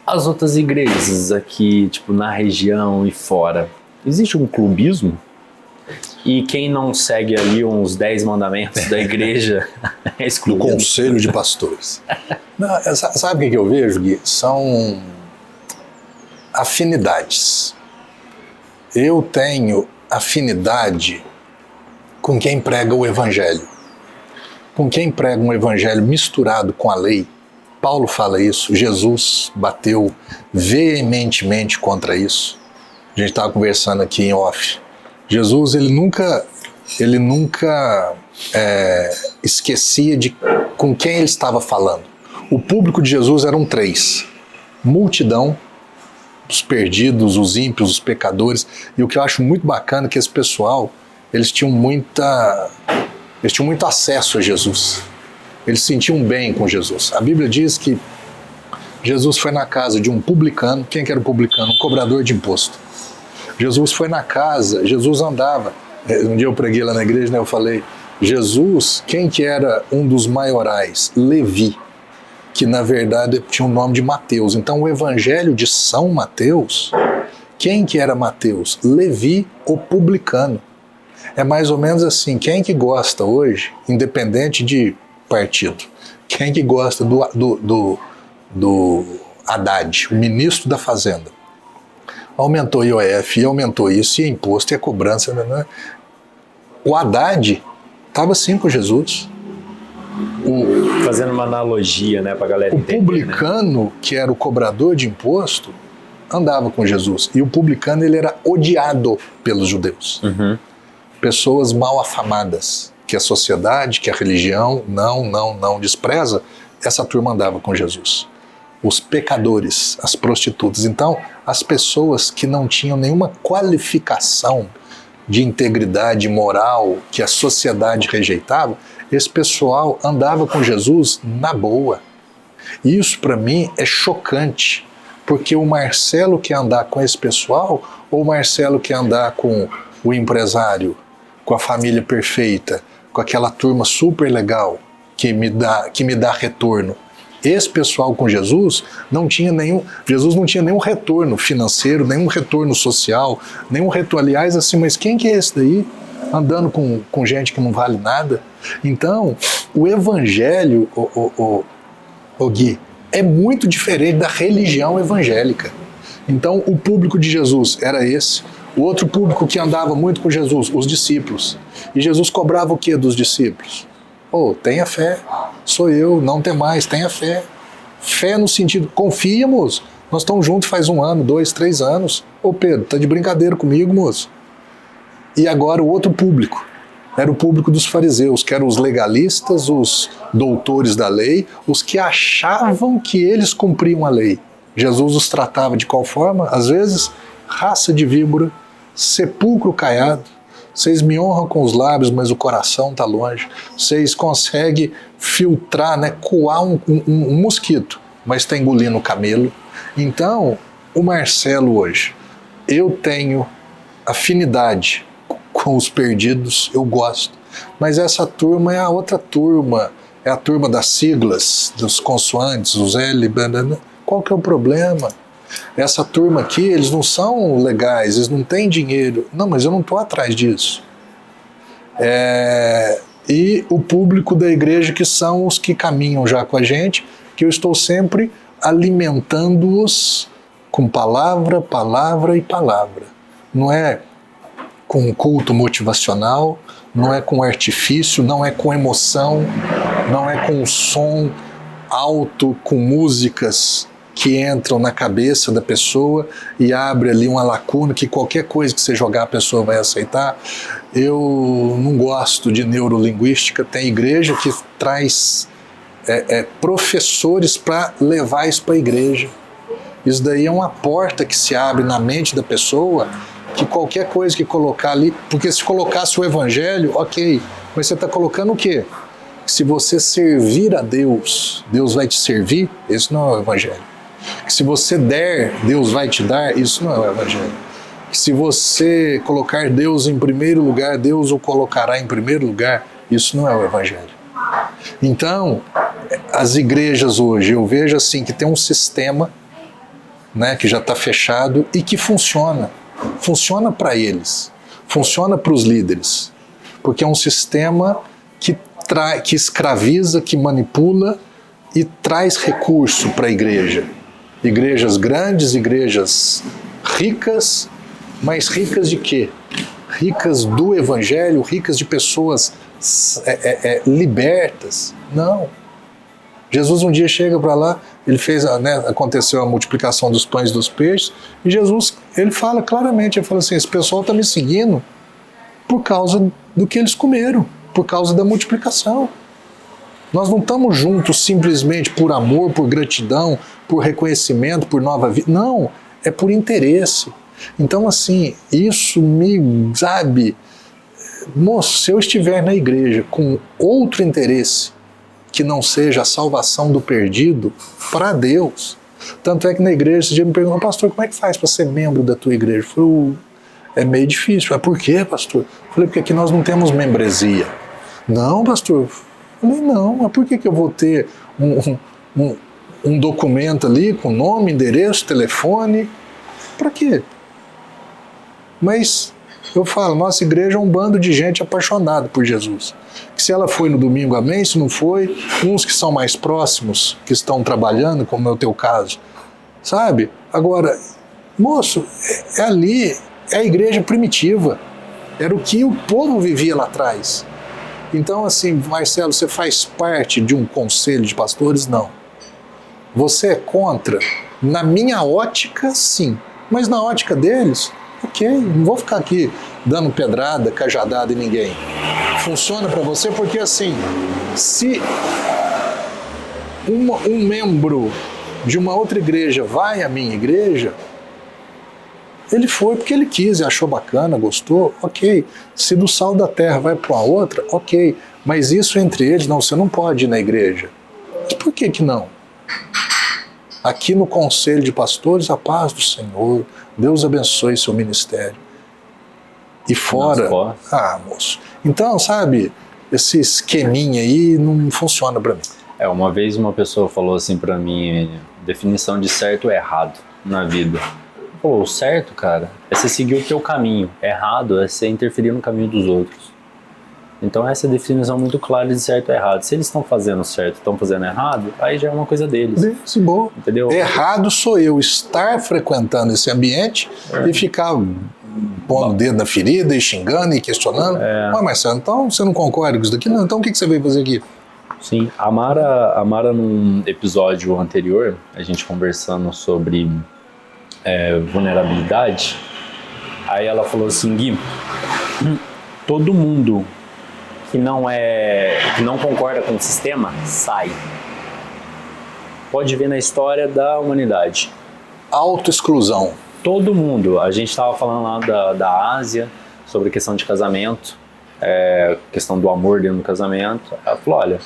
as outras igrejas aqui, tipo, na região e fora, existe um clubismo? E quem não segue ali uns 10 mandamentos da igreja é excluído. Do conselho de pastores. Não, sabe o que eu vejo, Gui? São afinidades. Eu tenho afinidade com quem prega o evangelho. Com quem prega um evangelho misturado com a lei. Paulo fala isso, Jesus bateu veementemente contra isso. A gente estava conversando aqui em off. Jesus, ele nunca esquecia de com quem ele estava falando. O público de Jesus eram 3: multidão, os perdidos, os ímpios, os pecadores. E o que eu acho muito bacana é que esse pessoal, eles tinham muito acesso a Jesus. Eles se sentiam bem com Jesus. A Bíblia diz que Jesus foi na casa de um publicano. Quem que era o publicano? Um cobrador de imposto. Jesus foi na casa, Jesus andava. Um dia eu preguei lá na igreja, né, eu falei, Jesus, quem que era um dos maiorais? Levi, que na verdade tinha o nome de Mateus. Então o evangelho de São Mateus, quem que era Mateus? Levi, o publicano. É mais ou menos assim, quem que gosta hoje, independente de partido, quem que gosta do Haddad, o ministro da Fazenda? Aumentou IOF, e aumentou isso, e imposto, e a cobrança. Né? O Haddad estava assim com Jesus. Fazendo uma analogia, né, para a galera entender. O publicano, né? Que era o cobrador de imposto, andava com Jesus. E o publicano, ele era odiado pelos judeus. Uhum. Pessoas mal afamadas, que a sociedade, que a religião não despreza, essa turma andava com Jesus. Os pecadores, as prostitutas. Então, as pessoas que não tinham nenhuma qualificação de integridade moral que a sociedade rejeitava, esse pessoal andava com Jesus na boa. E isso para mim é chocante, porque o Marcelo quer andar com esse pessoal ou o Marcelo quer andar com o empresário, com a família perfeita, com aquela turma super legal que me dá retorno? Esse pessoal com Jesus não tinha Jesus não tinha nenhum retorno financeiro, nenhum retorno social, nenhum retorno. Aliás, assim, mas quem que é esse daí? Andando com gente que não vale nada? Então, o evangelho, Gui, é muito diferente da religião evangélica. Então, o público de Jesus era esse. O outro público que andava muito com Jesus, os discípulos. E Jesus cobrava o que dos discípulos? Tenha fé, sou eu, não tem mais, tenha fé. Fé no sentido, confia, moço, nós estamos juntos faz 1 ano, 2, 3 anos. Pedro, tá de brincadeira comigo, moço? E agora o outro público, era o público dos fariseus, que eram os legalistas, os doutores da lei, os que achavam que eles cumpriam a lei. Jesus os tratava de qual forma? Às vezes, raça de víbora, sepulcro caiado. Vocês me honram com os lábios, mas o coração está longe. Vocês conseguem filtrar, né, coar um mosquito, mas está engolindo o camelo. Então, o Marcelo hoje, eu tenho afinidade com os perdidos, eu gosto. Mas essa turma é a outra turma, é a turma das siglas, dos consoantes, os L, qual que é o problema? Essa turma aqui, eles não são legais, eles não têm dinheiro. Não, mas eu não estou atrás disso. E o público da igreja, que são os que caminham já com a gente, que eu estou sempre alimentando-os com palavra, palavra e palavra. Não é com culto motivacional, não é com artifício, não é com emoção, não é com som alto, com músicas que entram na cabeça da pessoa e abre ali uma lacuna que qualquer coisa que você jogar a pessoa vai aceitar. Eu não gosto de neurolinguística, tem igreja que traz professores para levar isso para a igreja. Isso daí é uma porta que se abre na mente da pessoa, que qualquer coisa que colocar ali, porque se colocasse o evangelho, ok, mas você está colocando o quê? Se você servir a Deus, Deus vai te servir? Esse não é o evangelho. Que se você der, Deus vai te dar, isso não é o evangelho. Que se você colocar Deus em primeiro lugar, Deus o colocará em primeiro lugar, isso não é o evangelho. Então, as igrejas hoje, eu vejo assim que tem um sistema, né, que já está fechado e que funciona. Funciona para eles, funciona para os líderes, porque é um sistema que escraviza, que manipula e traz recurso para a igreja. Igrejas grandes, igrejas ricas, mas ricas de quê? Ricas do evangelho, ricas de pessoas libertas. Não. Jesus um dia chega para lá, ele fez, né, aconteceu a multiplicação dos pães e dos peixes, e Jesus, ele fala claramente, ele fala assim, esse pessoal está me seguindo por causa do que eles comeram, por causa da multiplicação. Nós não estamos juntos simplesmente por amor, por gratidão, por reconhecimento, por nova vida. Não, é por interesse. Então, assim, isso me, sabe, moço, se eu estiver na igreja com outro interesse que não seja a salvação do perdido, para Deus. Tanto é que na igreja, esse dia me perguntou, pastor, como é que faz para ser membro da tua igreja? Eu falei, é meio difícil. Mas por quê, pastor? Eu falei, porque aqui nós não temos membresia. Não, pastor. Eu falei, não, mas por que eu vou ter um documento ali com nome, endereço, telefone? Para quê? Mas eu falo, nossa igreja é um bando de gente apaixonada por Jesus. Que se ela foi no domingo, amém, se não foi, uns que são mais próximos, que estão trabalhando, como é o teu caso, sabe? Agora, moço, ali é a igreja primitiva, era o que o povo vivia lá atrás. Então, assim, Marcelo, você faz parte de um conselho de pastores? Não. Você é contra? Na minha ótica, sim. Mas na ótica deles, ok, não vou ficar aqui dando pedrada, cajadada em ninguém. Funciona para você porque, assim, se um membro de uma outra igreja vai à minha igreja, ele foi porque ele quis e achou bacana, gostou, ok. Se do Sal da Terra vai para uma outra, ok. Mas isso entre eles, não, você não pode ir na igreja. Mas por que não? Aqui no Conselho de Pastores, a paz do Senhor, Deus abençoe seu ministério. E fora... moço. Então, sabe, esse esqueminha aí não funciona para mim. Uma vez uma pessoa falou assim para mim, definição de certo e errado na vida. Pô, o certo, cara, é você seguir o teu caminho. Errado é você interferir no caminho dos outros. Então essa é a definição muito clara de certo e errado. Se eles estão fazendo certo e estão fazendo errado, aí já é uma coisa deles. Deus, boa. Entendeu? Errado sou eu estar frequentando esse ambiente e ficar pondo o dedo na ferida e xingando e questionando. Mas Marcelo, então você não concorda com isso daqui? Não, então o que você veio fazer aqui? Sim, a Mara num episódio anterior, a gente conversando sobre vulnerabilidade, aí ela falou assim, Gui, todo mundo que não concorda com o sistema, sai. Pode ver na história da humanidade. Autoexclusão. Todo mundo. A gente estava falando lá da Ásia, sobre a questão de casamento, questão do amor dentro do casamento. Ela falou, olha,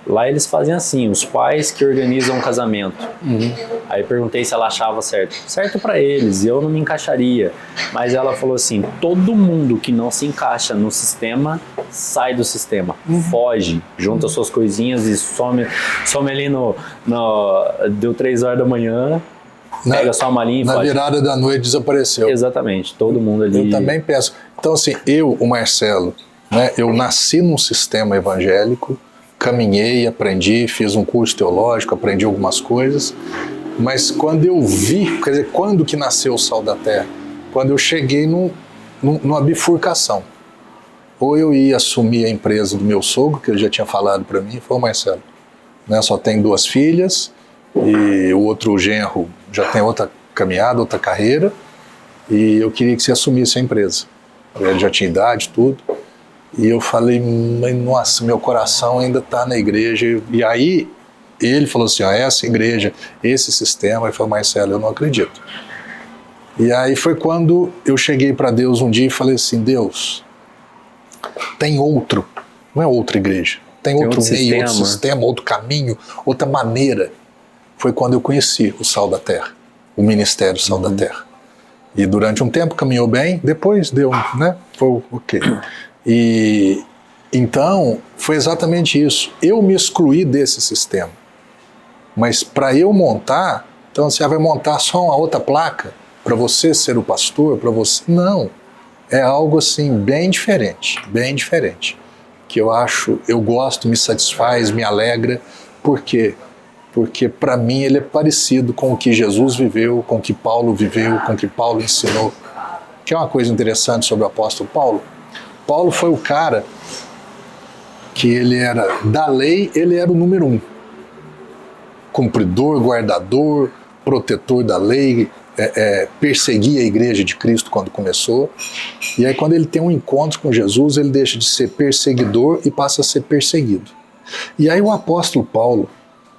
lá eles fazem assim, os pais que organizam o casamento. Aí perguntei se ela achava certo. Certo para eles, eu não me encaixaria. Mas ela falou assim, todo mundo que não se encaixa no sistema, sai do sistema. Foge, junta suas coisinhas e some ali deu 3 horas da manhã, pega sua malinha e foge. Na virada da noite desapareceu. Exatamente, todo mundo ali. Eu também penso. Então assim, o Marcelo, né, eu nasci num sistema evangélico, caminhei, aprendi, fiz um curso teológico, aprendi algumas coisas, mas quando eu vi, quer dizer, quando que nasceu o Sal da Terra? Quando eu cheguei numa bifurcação. Ou eu ia assumir a empresa do meu sogro, que ele já tinha falado para mim, falou, Marcelo, né, só tem 2 filhas, e o outro genro já tem outra caminhada, outra carreira, e eu queria que você assumisse a empresa. Ele já tinha idade, tudo. E eu falei, mas nossa, meu coração ainda está na igreja. E aí ele falou assim, essa igreja, esse sistema. Eu falei, Marcelo, eu não acredito. E aí foi quando eu cheguei para Deus um dia e falei assim, Deus, tem outro, não é outra igreja, tem outro meio, outro sistema, outro caminho, outra maneira. Foi quando eu conheci o Sal da Terra, o Ministério Sal da Terra. E durante um tempo caminhou bem, depois deu, né? Foi ok. E então foi exatamente isso. Eu me excluí desse sistema. Mas para eu montar, então você vai montar só uma outra placa para você ser o pastor, para você. Não. É algo assim bem diferente, que eu gosto, me satisfaz, me alegra. Por quê? Porque para mim ele é parecido com o que Jesus viveu, com o que Paulo viveu, com o que Paulo ensinou. Que é uma coisa interessante sobre o apóstolo Paulo. Paulo foi o cara que ele era, da lei, ele era o número 1. Cumpridor, guardador, protetor da lei, perseguia a igreja de Cristo quando começou. E aí quando ele tem um encontro com Jesus, ele deixa de ser perseguidor e passa a ser perseguido. E aí o apóstolo Paulo,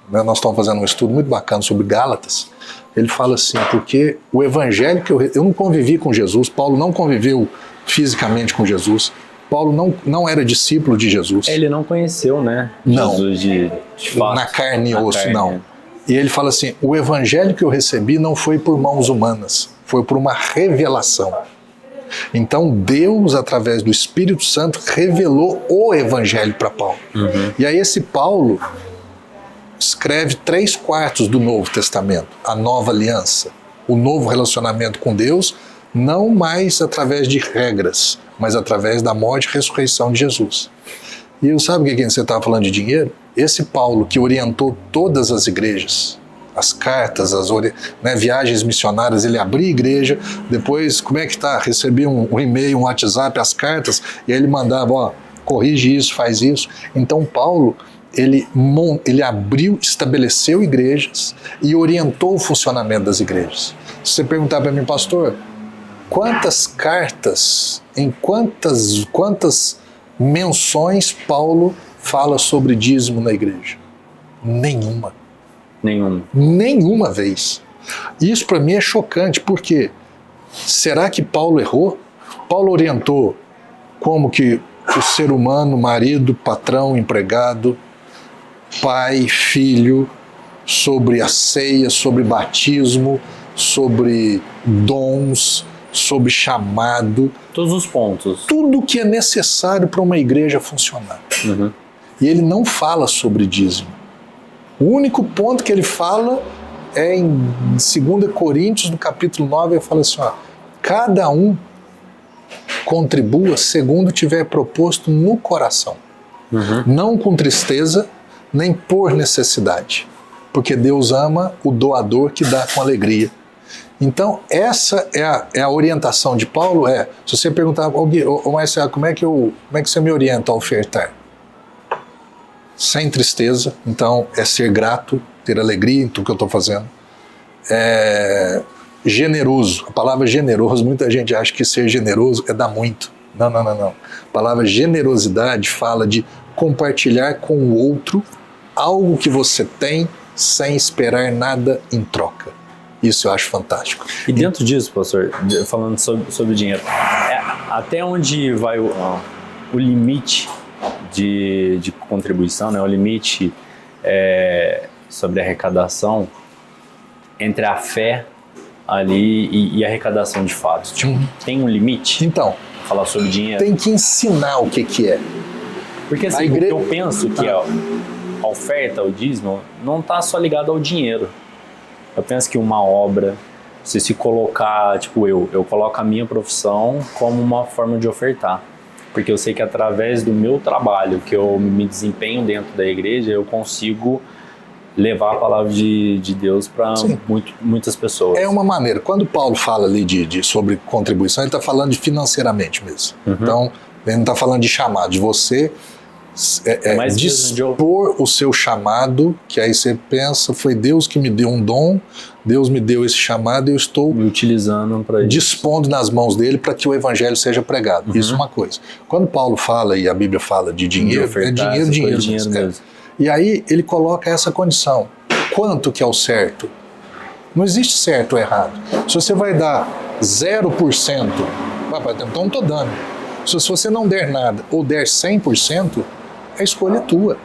nós estamos fazendo um estudo muito bacana sobre Gálatas, Ele fala assim, porque o evangelho que eu não convivi com Jesus, Paulo não conviveu fisicamente com Jesus, Paulo não era discípulo de Jesus. Ele não conheceu, né? Não. Jesus de fato. Na carne e osso, carne. não. E ele fala assim, o evangelho que eu recebi não foi por mãos humanas, foi por uma revelação. Então Deus, através do Espírito Santo, revelou o evangelho para Paulo. E aí esse Paulo escreve 3/4 do Novo Testamento, a nova aliança, o novo relacionamento com Deus, não mais através de regras, mas através da morte e ressurreição de Jesus. E sabe o que você estava falando de dinheiro? Esse Paulo que orientou todas as igrejas, as cartas, viagens missionárias, ele abria a igreja, depois, como é que tá? Recebia um e-mail, um WhatsApp, as cartas, e aí ele mandava, ó, corrige isso, faz isso. Então Paulo, ele abriu, estabeleceu igrejas e orientou o funcionamento das igrejas. Se você perguntar para mim, pastor, quantas cartas, em quantas menções Paulo fala sobre dízimo na igreja? Nenhuma. Nenhuma vez. Isso para mim é chocante, porque será que Paulo errou? Paulo orientou como que o ser humano, marido, patrão, empregado, pai, filho, sobre a ceia, sobre batismo, sobre dons, sobre chamado. Todos os pontos. Tudo que é necessário para uma igreja funcionar. E ele não fala sobre dízimo. O único ponto que ele fala é em 2 Coríntios, no capítulo 9, ele fala assim, ó, cada um contribua segundo tiver proposto no coração. Não com tristeza, nem por necessidade. Porque Deus ama o doador que dá com alegria. Então, essa é a orientação de Paulo. Se você perguntar, Marcelo, como é que você me orienta a ofertar? Sem tristeza, então é ser grato, ter alegria em tudo que eu estou fazendo. Generoso, a palavra generoso, muita gente acha que ser generoso é dar muito. Não. A palavra generosidade fala de compartilhar com o outro algo que você tem sem esperar nada em troca. Isso eu acho fantástico. E dentro disso, pastor, falando sobre o dinheiro, até onde vai o limite de contribuição, né? O limite sobre a arrecadação entre a fé ali e a arrecadação de fato? Tipo, tem um limite? Então, falar sobre dinheiro. Tem que ensinar o que é. Porque assim, eu penso que a oferta, o dízimo, não está só ligado ao dinheiro. Eu penso que uma obra, se colocar, tipo eu coloco a minha profissão como uma forma de ofertar. Porque eu sei que através do meu trabalho, que eu me desempenho dentro da igreja, eu consigo levar a palavra de Deus para muitas pessoas. É uma maneira. Quando Paulo fala ali sobre contribuição, ele está falando de financeiramente mesmo. Então, ele não está falando de chamado, de você dispor o seu chamado, que aí você pensa, foi Deus que me deu um dom, Deus me deu esse chamado e eu estou me utilizando para dispondo nas mãos dele para que o evangelho seja pregado. Isso é uma coisa. Quando Paulo fala e a Bíblia fala de dinheiro, dinheiro mesmo. E aí ele coloca essa condição. Quanto que é o certo? Não existe certo ou errado. Se você vai dar 0%, então não estou dando. Se você não der nada ou der 100%, a escolha é tua.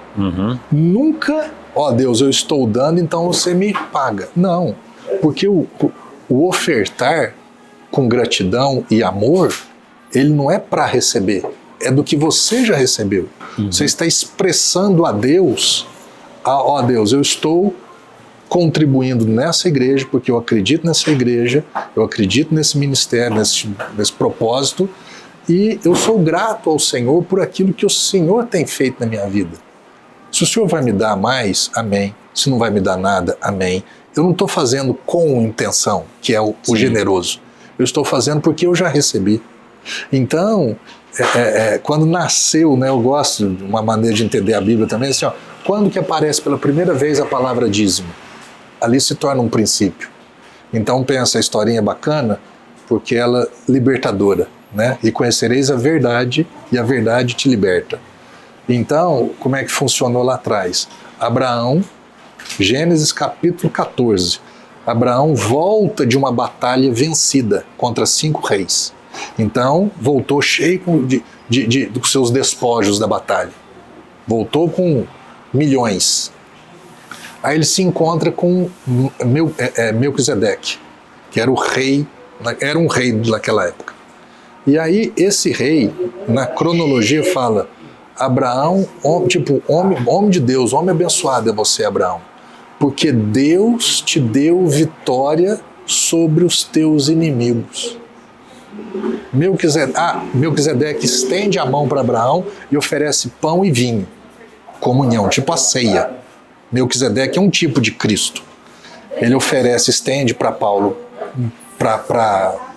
Nunca, Deus, eu estou dando, então você me paga. Não, porque o ofertar com gratidão e amor, ele não é para receber, é do que você já recebeu. Você está expressando a Deus, Deus, eu estou contribuindo nessa igreja, porque eu acredito nessa igreja, eu acredito nesse ministério, nesse propósito, e eu sou grato ao Senhor por aquilo que o Senhor tem feito na minha vida. Se o Senhor vai me dar mais, amém. Se não vai me dar nada, amém. Eu não estou fazendo com intenção, que é o generoso. Eu estou fazendo porque eu já recebi. Então, quando nasceu, né, eu gosto de uma maneira de entender a Bíblia também, assim, quando que aparece pela primeira vez a palavra dízimo? Ali se torna um princípio. Então pensa, a historinha é bacana, porque ela é libertadora, né? E conhecereis a verdade, e a verdade te liberta. Então, como é que funcionou lá atrás? Abraão, Gênesis capítulo 14. Abraão volta de uma batalha vencida contra 5 reis. Então, voltou cheio dos seus despojos da batalha. Voltou com milhões. Aí ele se encontra com Melquisedeque, que era um rei naquela época. E aí esse rei, na cronologia, fala: Abraão, homem de Deus, homem abençoado é você, Abraão, porque Deus te deu vitória sobre os teus inimigos. Melquisedeque estende a mão para Abraão e oferece pão e vinho, comunhão, tipo a ceia. Melquisedeque é um tipo de Cristo. Ele estende para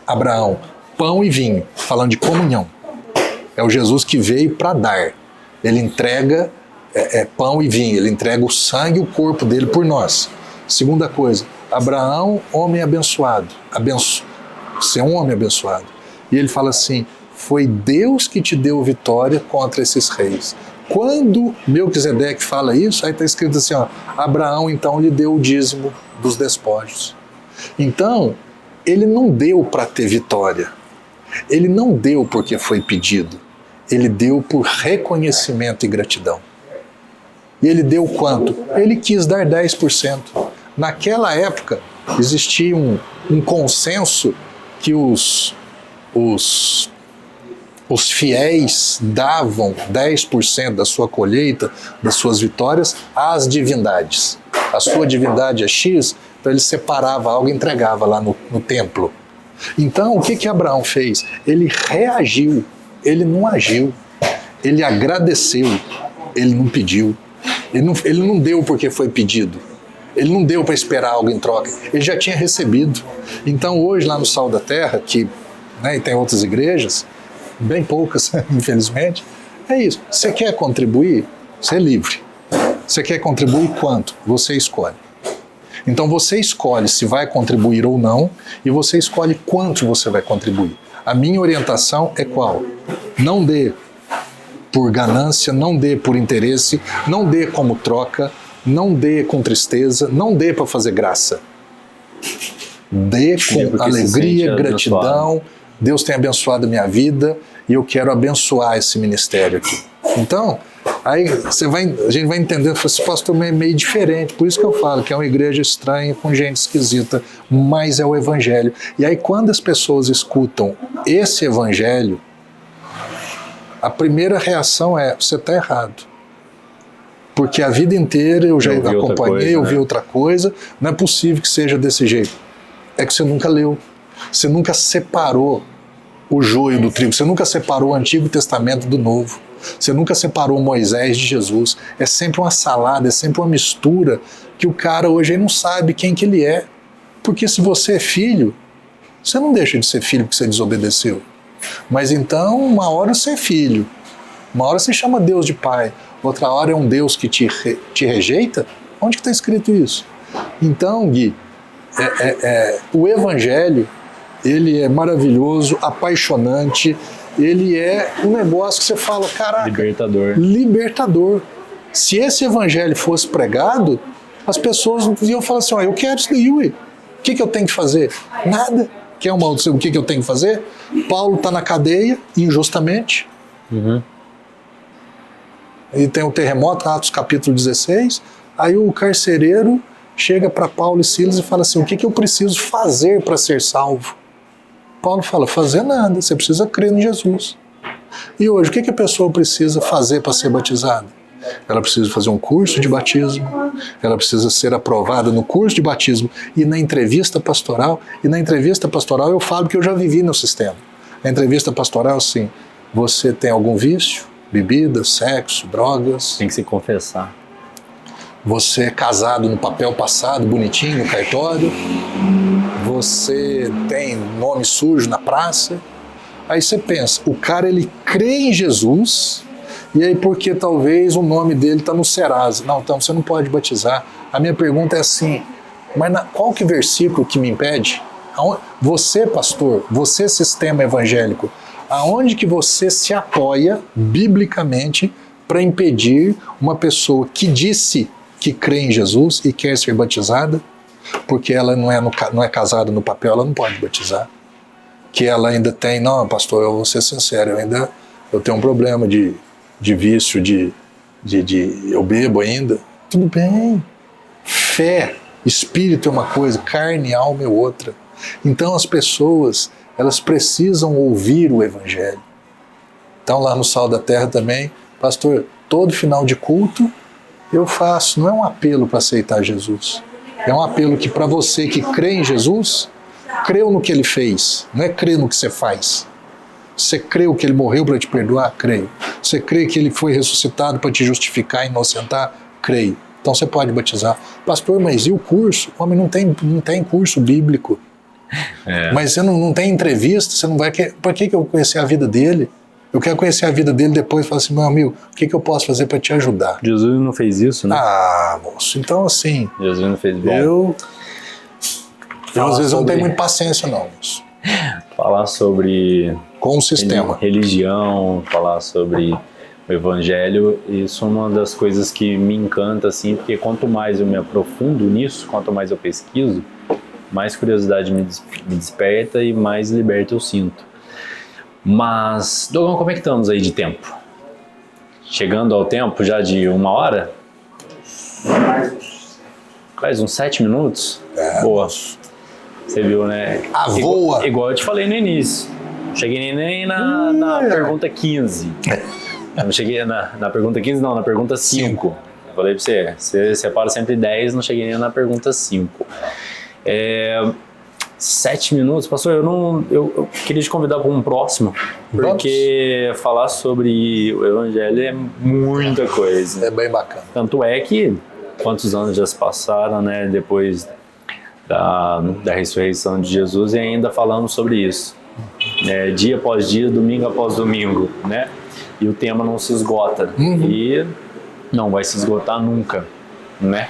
Abraão, pão e vinho, falando de comunhão. É o Jesus que veio para dar. Ele entrega pão e vinho, ele entrega o sangue e o corpo dele por nós. Segunda coisa, Abraão, homem abençoado. Você é um homem abençoado. E ele fala assim: foi Deus que te deu vitória contra esses reis. Quando Melquisedeque fala isso, aí está escrito assim, ó, Abraão então lhe deu o dízimo dos despojos. Então, ele não deu para ter vitória. Ele não deu porque foi pedido. Ele deu por reconhecimento e gratidão. E ele deu quanto? Ele quis dar 10%. Naquela época, existia um consenso que os fiéis davam 10% da sua colheita, das suas vitórias, às divindades. A sua divindade é X, então ele separava algo e entregava lá no templo. Então, o que Abraão fez? Ele reagiu, ele não agiu, ele agradeceu, ele não pediu. Ele não deu porque foi pedido. Ele não deu para esperar algo em troca. Ele já tinha recebido. Então, hoje, lá no Sal da Terra, e tem outras igrejas, bem poucas, infelizmente, é isso. Você quer contribuir? Você é livre. Você quer contribuir quanto? Você escolhe. Então você escolhe se vai contribuir ou não, e você escolhe quanto você vai contribuir. A minha orientação é qual? Não dê por ganância, não dê por interesse, não dê como troca, não dê com tristeza, não dê para fazer graça. Dê com alegria, gratidão. Deus tem abençoado a minha vida e eu quero abençoar esse ministério aqui. Então, aí a gente vai entendendo, esse pastor é meio diferente, por isso que eu falo que é uma igreja estranha, com gente esquisita, mas é o evangelho. E aí quando as pessoas escutam esse evangelho, a primeira reação é: você está errado. Porque a vida inteira eu já acompanhei, eu vi outra coisa, não é possível que seja desse jeito. É que você nunca leu, você nunca separou o joio do trigo, você nunca separou o Antigo Testamento do Novo, você nunca separou Moisés de Jesus. É sempre uma salada, é sempre uma mistura que o cara hoje não sabe quem que ele é. Porque se você é filho, você não deixa de ser filho porque você desobedeceu. Mas então, uma hora você é filho, uma hora você chama Deus de pai, outra hora é um Deus que te rejeita. Onde que está escrito isso? Então, Gui, o Evangelho, ele é maravilhoso, apaixonante, ele é um negócio que você fala, caraca, libertador. Se esse Evangelho fosse pregado, as pessoas iam falar assim, eu quero isso daí, ué. O que eu tenho que fazer? Nada. Quer uma maldição? O que eu tenho que fazer? Paulo está na cadeia, injustamente. Uhum. E tem o terremoto, Atos capítulo 16. Aí o carcereiro chega para Paulo e Silas e fala assim: o que eu preciso fazer para ser salvo? Paulo fala: fazer nada, você precisa crer em Jesus. E hoje, o que a pessoa precisa fazer para ser batizada? Ela precisa fazer um curso de batismo, ela precisa ser aprovada no curso de batismo e na entrevista pastoral. E na entrevista pastoral eu falo que eu já vivi no sistema. Na entrevista pastoral, assim, você tem algum vício? Bebida, sexo, drogas? Tem que se confessar. Você é casado no papel passado, bonitinho, no cartório? Você tem nome sujo na praça? Aí você pensa, o cara ele crê em Jesus, e aí porque talvez o nome dele está no Serasa. Não, então você não pode batizar. A minha pergunta é assim, mas qual que versículo que me impede? Você, pastor, você, sistema evangélico, aonde que você se apoia biblicamente para impedir uma pessoa que disse que crê em Jesus e quer ser batizada? porque ela não é casada no papel, ela não pode batizar. Que ela ainda tem, não, pastor, eu vou ser sincero, eu tenho um problema de vício, eu bebo ainda. Tudo bem. Fé, espírito é uma coisa, carne e alma é outra. Então as pessoas, elas precisam ouvir o Evangelho. Então lá no Sal da Terra também, pastor, todo final de culto eu faço, não é um apelo para aceitar Jesus. É um apelo que para você que crê em Jesus, creu no que ele fez, não é crer no que você faz. Você creu que ele morreu para te perdoar? Creio. Você crê que ele foi ressuscitado para te justificar, inocentar? Creio. Então você pode batizar. Pastor, mas e o curso? O homem não tem curso bíblico. Mas você não tem entrevista, você não vai... Para que eu conhecer a vida dele? Eu quero conhecer a vida dele depois e falar assim, meu amigo, o que eu posso fazer para te ajudar? Jesus não fez isso, né? Ah, moço, então assim... Jesus não fez bom. Eu às vezes não tenho muita paciência não, moço. Falar sobre... Com o sistema. Religião, falar sobre o Evangelho, isso é uma das coisas que me encanta, assim, porque quanto mais eu me aprofundo nisso, quanto mais eu pesquiso, mais curiosidade me desperta e mais liberta eu sinto. Mas, Dogão, como é que estamos aí de tempo? Chegando ao tempo já de 1 hora? Quase uns 7 minutos? Boa. Você viu, né? Voa! Igual eu te falei no início. Não cheguei nem na pergunta 15. Não cheguei na pergunta 15, não, na pergunta 5. Eu falei pra você separa sempre 10, não cheguei nem na pergunta 5. 7 minutos, pastor, eu queria te convidar para um próximo, porque falar sobre o Evangelho é muita coisa. É bem bacana. Tanto é que quantos anos já se passaram, né, depois da ressurreição de Jesus e ainda falamos sobre isso. Dia após dia, domingo após domingo, né? E o tema não se esgota. E não vai se esgotar nunca, né?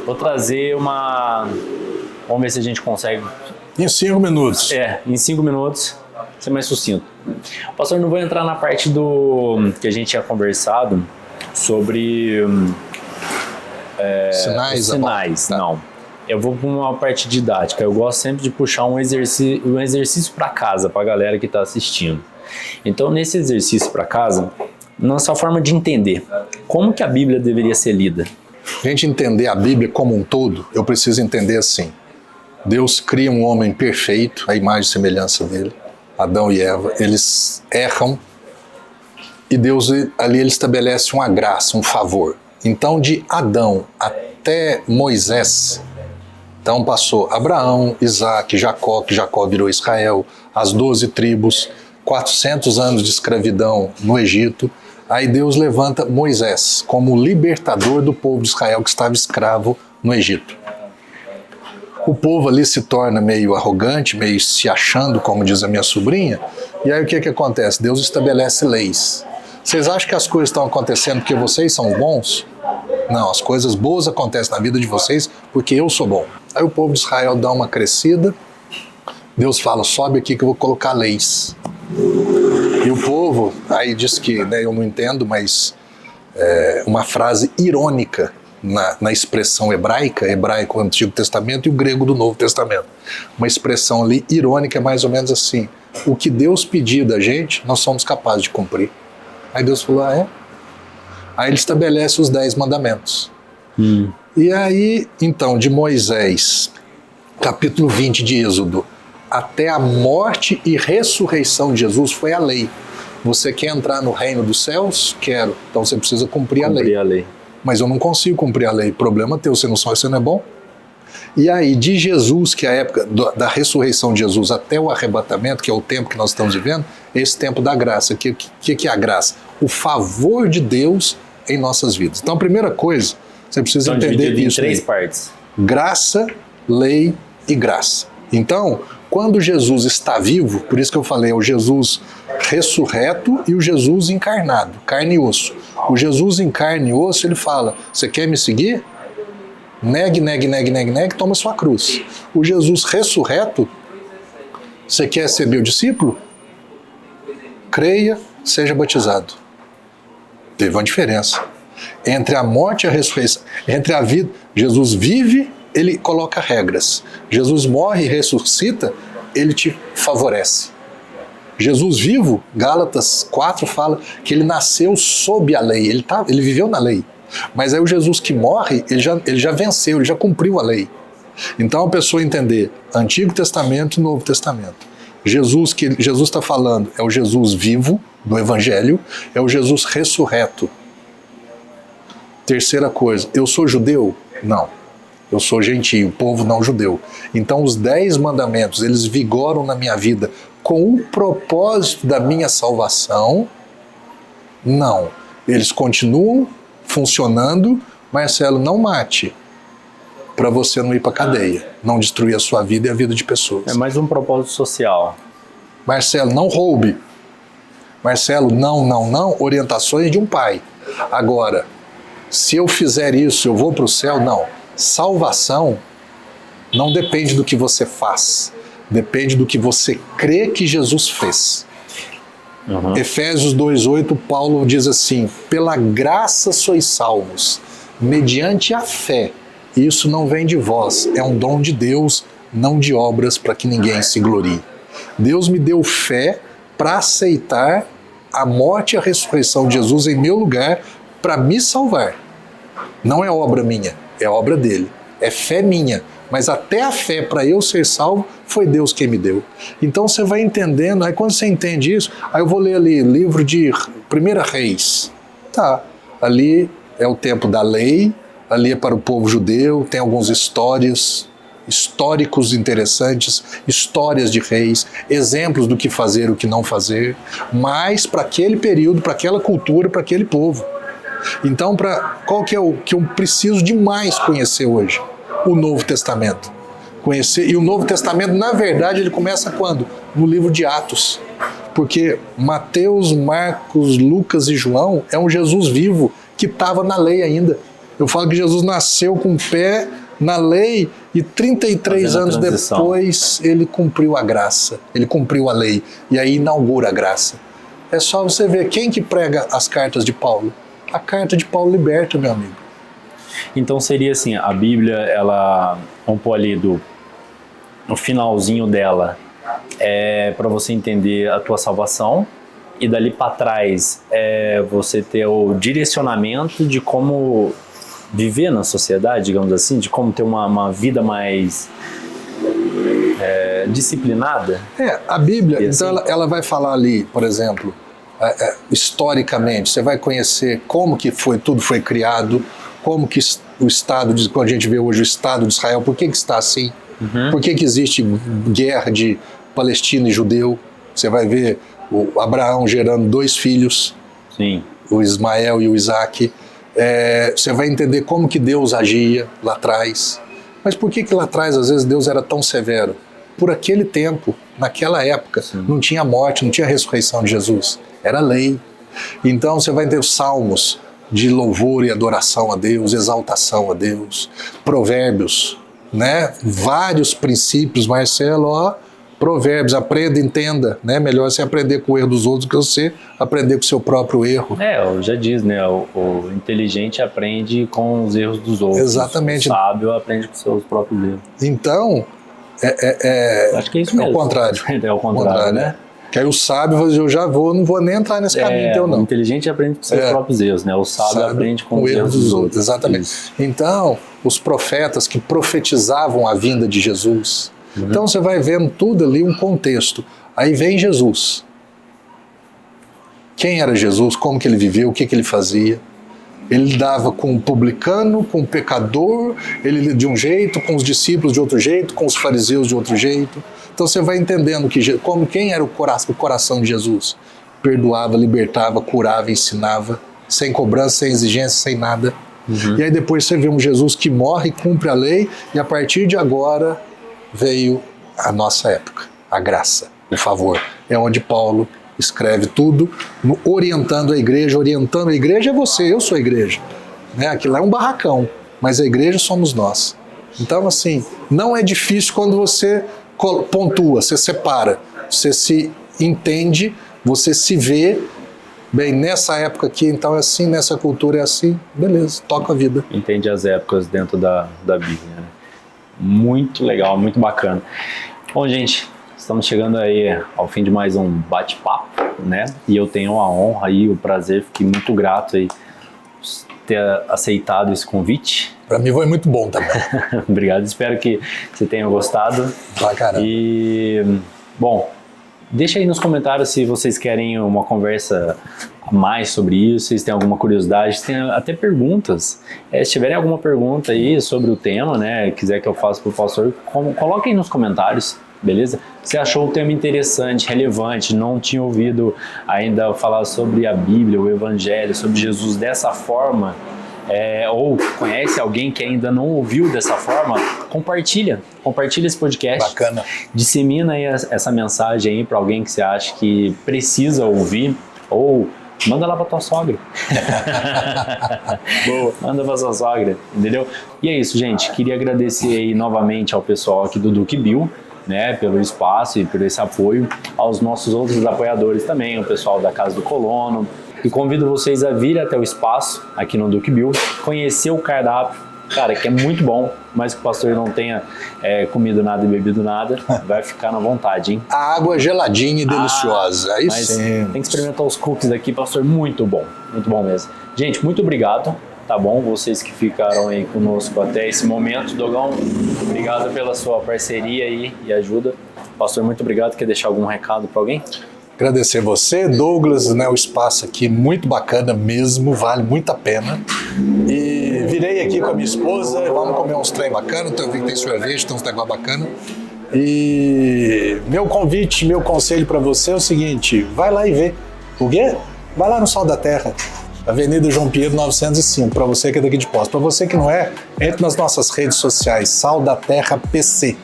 Vou trazer vamos ver se a gente consegue... Em 5 minutos. Em 5 minutos, ser mais sucinto. Pastor, não vou entrar na parte que a gente tinha conversado sobre sinais, não. Eu vou para uma parte didática. Eu gosto sempre de puxar um exercício para casa, para a galera que está assistindo. Então, nesse exercício para casa, nossa forma de entender como que a Bíblia deveria ser lida. A gente entender a Bíblia como um todo, eu preciso entender assim. Deus cria um homem perfeito, a imagem e semelhança dele, Adão e Eva, eles erram e Deus ali ele estabelece uma graça, um favor. Então de Adão até Moisés, então passou Abraão, Isaac, Jacó, que Jacó virou Israel, as 12 tribos, 400 anos de escravidão no Egito. Aí Deus levanta Moisés como libertador do povo de Israel que estava escravo no Egito. O povo ali se torna meio arrogante, meio se achando, como diz a minha sobrinha, e aí o que acontece? Deus estabelece leis. Vocês acham que as coisas estão acontecendo porque vocês são bons? Não, as coisas boas acontecem na vida de vocês porque eu sou bom. Aí o povo de Israel dá uma crescida, Deus fala, sobe aqui que eu vou colocar leis. E o povo, aí diz que, eu não entendo, mas uma frase irônica na expressão hebraico do Antigo Testamento e o grego do Novo Testamento. Uma expressão ali irônica é mais ou menos assim, o que Deus pediu da gente, nós somos capazes de cumprir. Aí Deus falou, Aí ele estabelece os 10 mandamentos. E aí, então, de Moisés, capítulo 20 de Êxodo, até a morte e ressurreição de Jesus foi a lei. Você quer entrar no reino dos céus? Quero. Então você precisa cumprir a lei. Mas eu não consigo cumprir a lei. Problema teu, você não é bom? E aí, de Jesus, que é a época da ressurreição de Jesus até o arrebatamento, que é o tempo que nós estamos vivendo, esse tempo da graça. O que é a graça? O favor de Deus em nossas vidas. Então a primeira coisa, você precisa entender isso. Em 3 partes. Graça, lei e graça. Então, quando Jesus está vivo, por isso que eu falei, é o Jesus ressurreto e o Jesus encarnado, carne e osso. O Jesus em carne e osso, ele fala, você quer me seguir? Negue, toma sua cruz. O Jesus ressurreto, você quer ser meu discípulo? Creia, seja batizado. Teve uma diferença. Entre a morte e a ressurreição, entre a vida, Jesus vive, ele coloca regras. Jesus morre e ressuscita, ele te favorece. Jesus vivo, Gálatas 4 fala que ele nasceu sob a lei, ele viveu na lei. Mas aí o Jesus que morre, ele já venceu, ele já cumpriu a lei. Então a pessoa entender Antigo Testamento e Novo Testamento. Jesus que Jesus está falando é o Jesus vivo do Evangelho, é o Jesus ressurreto. Terceira coisa, eu sou judeu? Não. Eu sou gentio, povo não judeu. Então os 10 mandamentos, eles vigoram na minha vida com o propósito da minha salvação? Não. Eles continuam funcionando. Marcelo, não mate, para você não ir para cadeia, não destruir a sua vida e a vida de pessoas. É mais um propósito social. Marcelo, não roube. Marcelo, não, orientações de um pai. Agora, se eu fizer isso, eu vou para o céu? Não. Salvação não depende do que você faz, depende do que você crê que Jesus fez. Efésios 2,8, Paulo diz assim: pela graça sois salvos, mediante a fé. Isso não vem de vós, é um dom de Deus, não de obras, para que ninguém se glorie. Deus me deu fé para aceitar a morte e a ressurreição de Jesus em meu lugar, para me salvar. Não é obra minha, é obra dele. É fé minha, mas até a fé para eu ser salvo foi Deus quem me deu. Então você vai entendendo, aí quando você entende isso, aí eu vou ler ali livro de 1 Reis. Tá, ali é o tempo da lei, ali é para o povo judeu, tem algumas histórias, históricos interessantes, histórias de reis, exemplos do que fazer e o que não fazer, mas para aquele período, para aquela cultura, para aquele povo. Então, qual que é o que eu preciso demais conhecer hoje? O Novo Testamento. Conhecer, e o Novo Testamento, na verdade, ele começa quando? No livro de Atos. Porque Mateus, Marcos, Lucas e João é um Jesus vivo que estava na lei ainda. Eu falo que Jesus nasceu com o pé na lei e 33 anos depois ele cumpriu a graça, ele cumpriu a lei e aí inaugura a graça. É só você ver quem que prega as cartas de Paulo. A carta de Paulo liberta, meu amigo. Então seria assim, a Bíblia, ela, vamos pôr ali no finalzinho dela, é para você entender a tua salvação, e dali para trás é você ter o direcionamento de como viver na sociedade, digamos assim, de como ter uma vida mais disciplinada. A Bíblia, e assim, então ela vai falar ali, por exemplo, historicamente, você vai conhecer como que tudo foi criado, como que o Estado, quando a gente vê hoje o Estado de Israel, por que está assim? Por que existe guerra de palestino e judeu? Você vai ver o Abraão gerando 2 filhos, sim, o Ismael e o Isaac. Você vai entender como que Deus agia lá atrás. Mas por que lá atrás, às vezes, Deus era tão severo? Por aquele tempo, naquela época, sim, não tinha morte, não tinha ressurreição de Jesus. Era lei. Então você vai ter os salmos de louvor e adoração a Deus, exaltação a Deus, provérbios, né? Vários princípios, Marcelo, provérbios, aprenda, entenda, né? Melhor você aprender com o erro dos outros do que você aprender com o seu próprio erro. Já diz, né? O inteligente aprende com os erros dos outros. Exatamente. O sábio aprende com os seus próprios erros. Então, acho que é isso mesmo. É o contrário. É o contrário, né? Que aí o sábio vai dizer, eu já vou, não vou nem entrar nesse caminho teu, não. O inteligente aprende com seus próprios erros, né? O sábio aprende com os erros dos outros. Exatamente. Isso. Então, os profetas que profetizavam a vinda de Jesus. Então você vai vendo tudo ali, um contexto. Aí vem Jesus. Quem era Jesus? Como que ele viveu? O que ele fazia? Ele lidava com o publicano, com o pecador, ele de um jeito, com os discípulos de outro jeito, com os fariseus de outro jeito. Então você vai entendendo quem era o coração de Jesus. Perdoava, libertava, curava, ensinava, sem cobrança, sem exigência, sem nada. E aí depois você vê um Jesus que morre, cumpre a lei, e a partir de agora veio a nossa época, a graça, o favor. É onde Paulo escreve tudo, orientando a igreja. Orientando a igreja é você, eu sou a igreja. Né? Aquilo é um barracão, mas a igreja somos nós. Então, assim, não é difícil quando você pontua, você separa, você se entende, você se vê bem, nessa época aqui, então é assim, nessa cultura é assim, beleza, toca a vida. Entende as épocas dentro da Bíblia, né? Muito legal, muito bacana. Bom, gente, estamos chegando aí ao fim de mais um bate-papo, né? E eu tenho a honra e o prazer, fiquei muito grato aí ter aceitado esse convite. Para mim foi muito bom também. Obrigado, espero que você tenha gostado. Pra caramba. E, bom, deixa aí nos comentários se vocês querem uma conversa a mais sobre isso, se vocês têm alguma curiosidade, se tem até perguntas. Se tiverem alguma pergunta aí sobre o tema, né, quiser que eu faça para o pastor, coloquem nos comentários, beleza? Se achou o tema interessante, relevante, não tinha ouvido ainda falar sobre a Bíblia, o Evangelho, sobre Jesus dessa forma, ou conhece alguém que ainda não ouviu dessa forma, compartilha esse podcast. Bacana. Dissemina aí essa mensagem aí para alguém que você acha que precisa ouvir, ou manda lá para tua sogra. Boa. Manda para sua sogra, entendeu? E é isso, gente. Queria agradecer aí novamente ao pessoal aqui do Duque Bill, né, pelo espaço e por esse apoio, aos nossos outros apoiadores também, o pessoal da Casa do Colono. E convido vocês a vir até o espaço, aqui no Duque Bill, conhecer o cardápio, cara, que é muito bom, mas que o pastor não tenha comido nada e bebido nada, vai ficar na vontade, hein? A água geladinha e deliciosa, aí sim. Tem que experimentar os cookies aqui, pastor, muito bom mesmo. Gente, muito obrigado, tá bom? Vocês que ficaram aí conosco até esse momento. Dogão, obrigado pela sua parceria aí e ajuda. Pastor, muito obrigado. Quer deixar algum recado para alguém? Agradecer você, Douglas, né, o espaço aqui muito bacana mesmo, vale muito a pena. E virei aqui com a minha esposa, vamos comer uns trem bacana, então eu vi que tem sorvete, tem uns negócio bacana. E meu convite, meu conselho para você é o seguinte, vai lá e vê. O quê? Vai lá no Sal da Terra, Avenida João Pinheiro 905, para você que é daqui de Poços. Para você que não é, entre nas nossas redes sociais, Sal da Terra PC.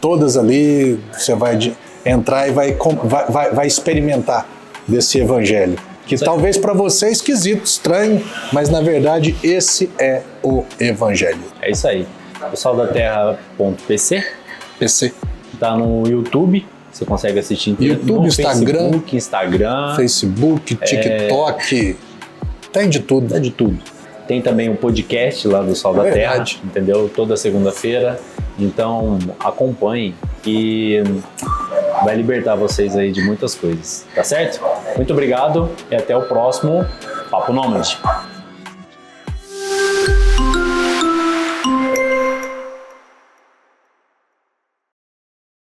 Todas ali, você vai entrar e vai experimentar desse evangelho. Que talvez para você é esquisito, estranho, mas na verdade esse é o evangelho. É isso aí. O saldaterra.pc PC. Tá no YouTube, você consegue assistir YouTube, Instagram, Facebook, TikTok, tem de tudo. Tem de tudo. Tem também um podcast lá do Sal da Terra, entendeu? Toda segunda-feira. Então acompanhem e vai libertar vocês aí de muitas coisas, tá certo? Muito obrigado e até o próximo Papo Nômade.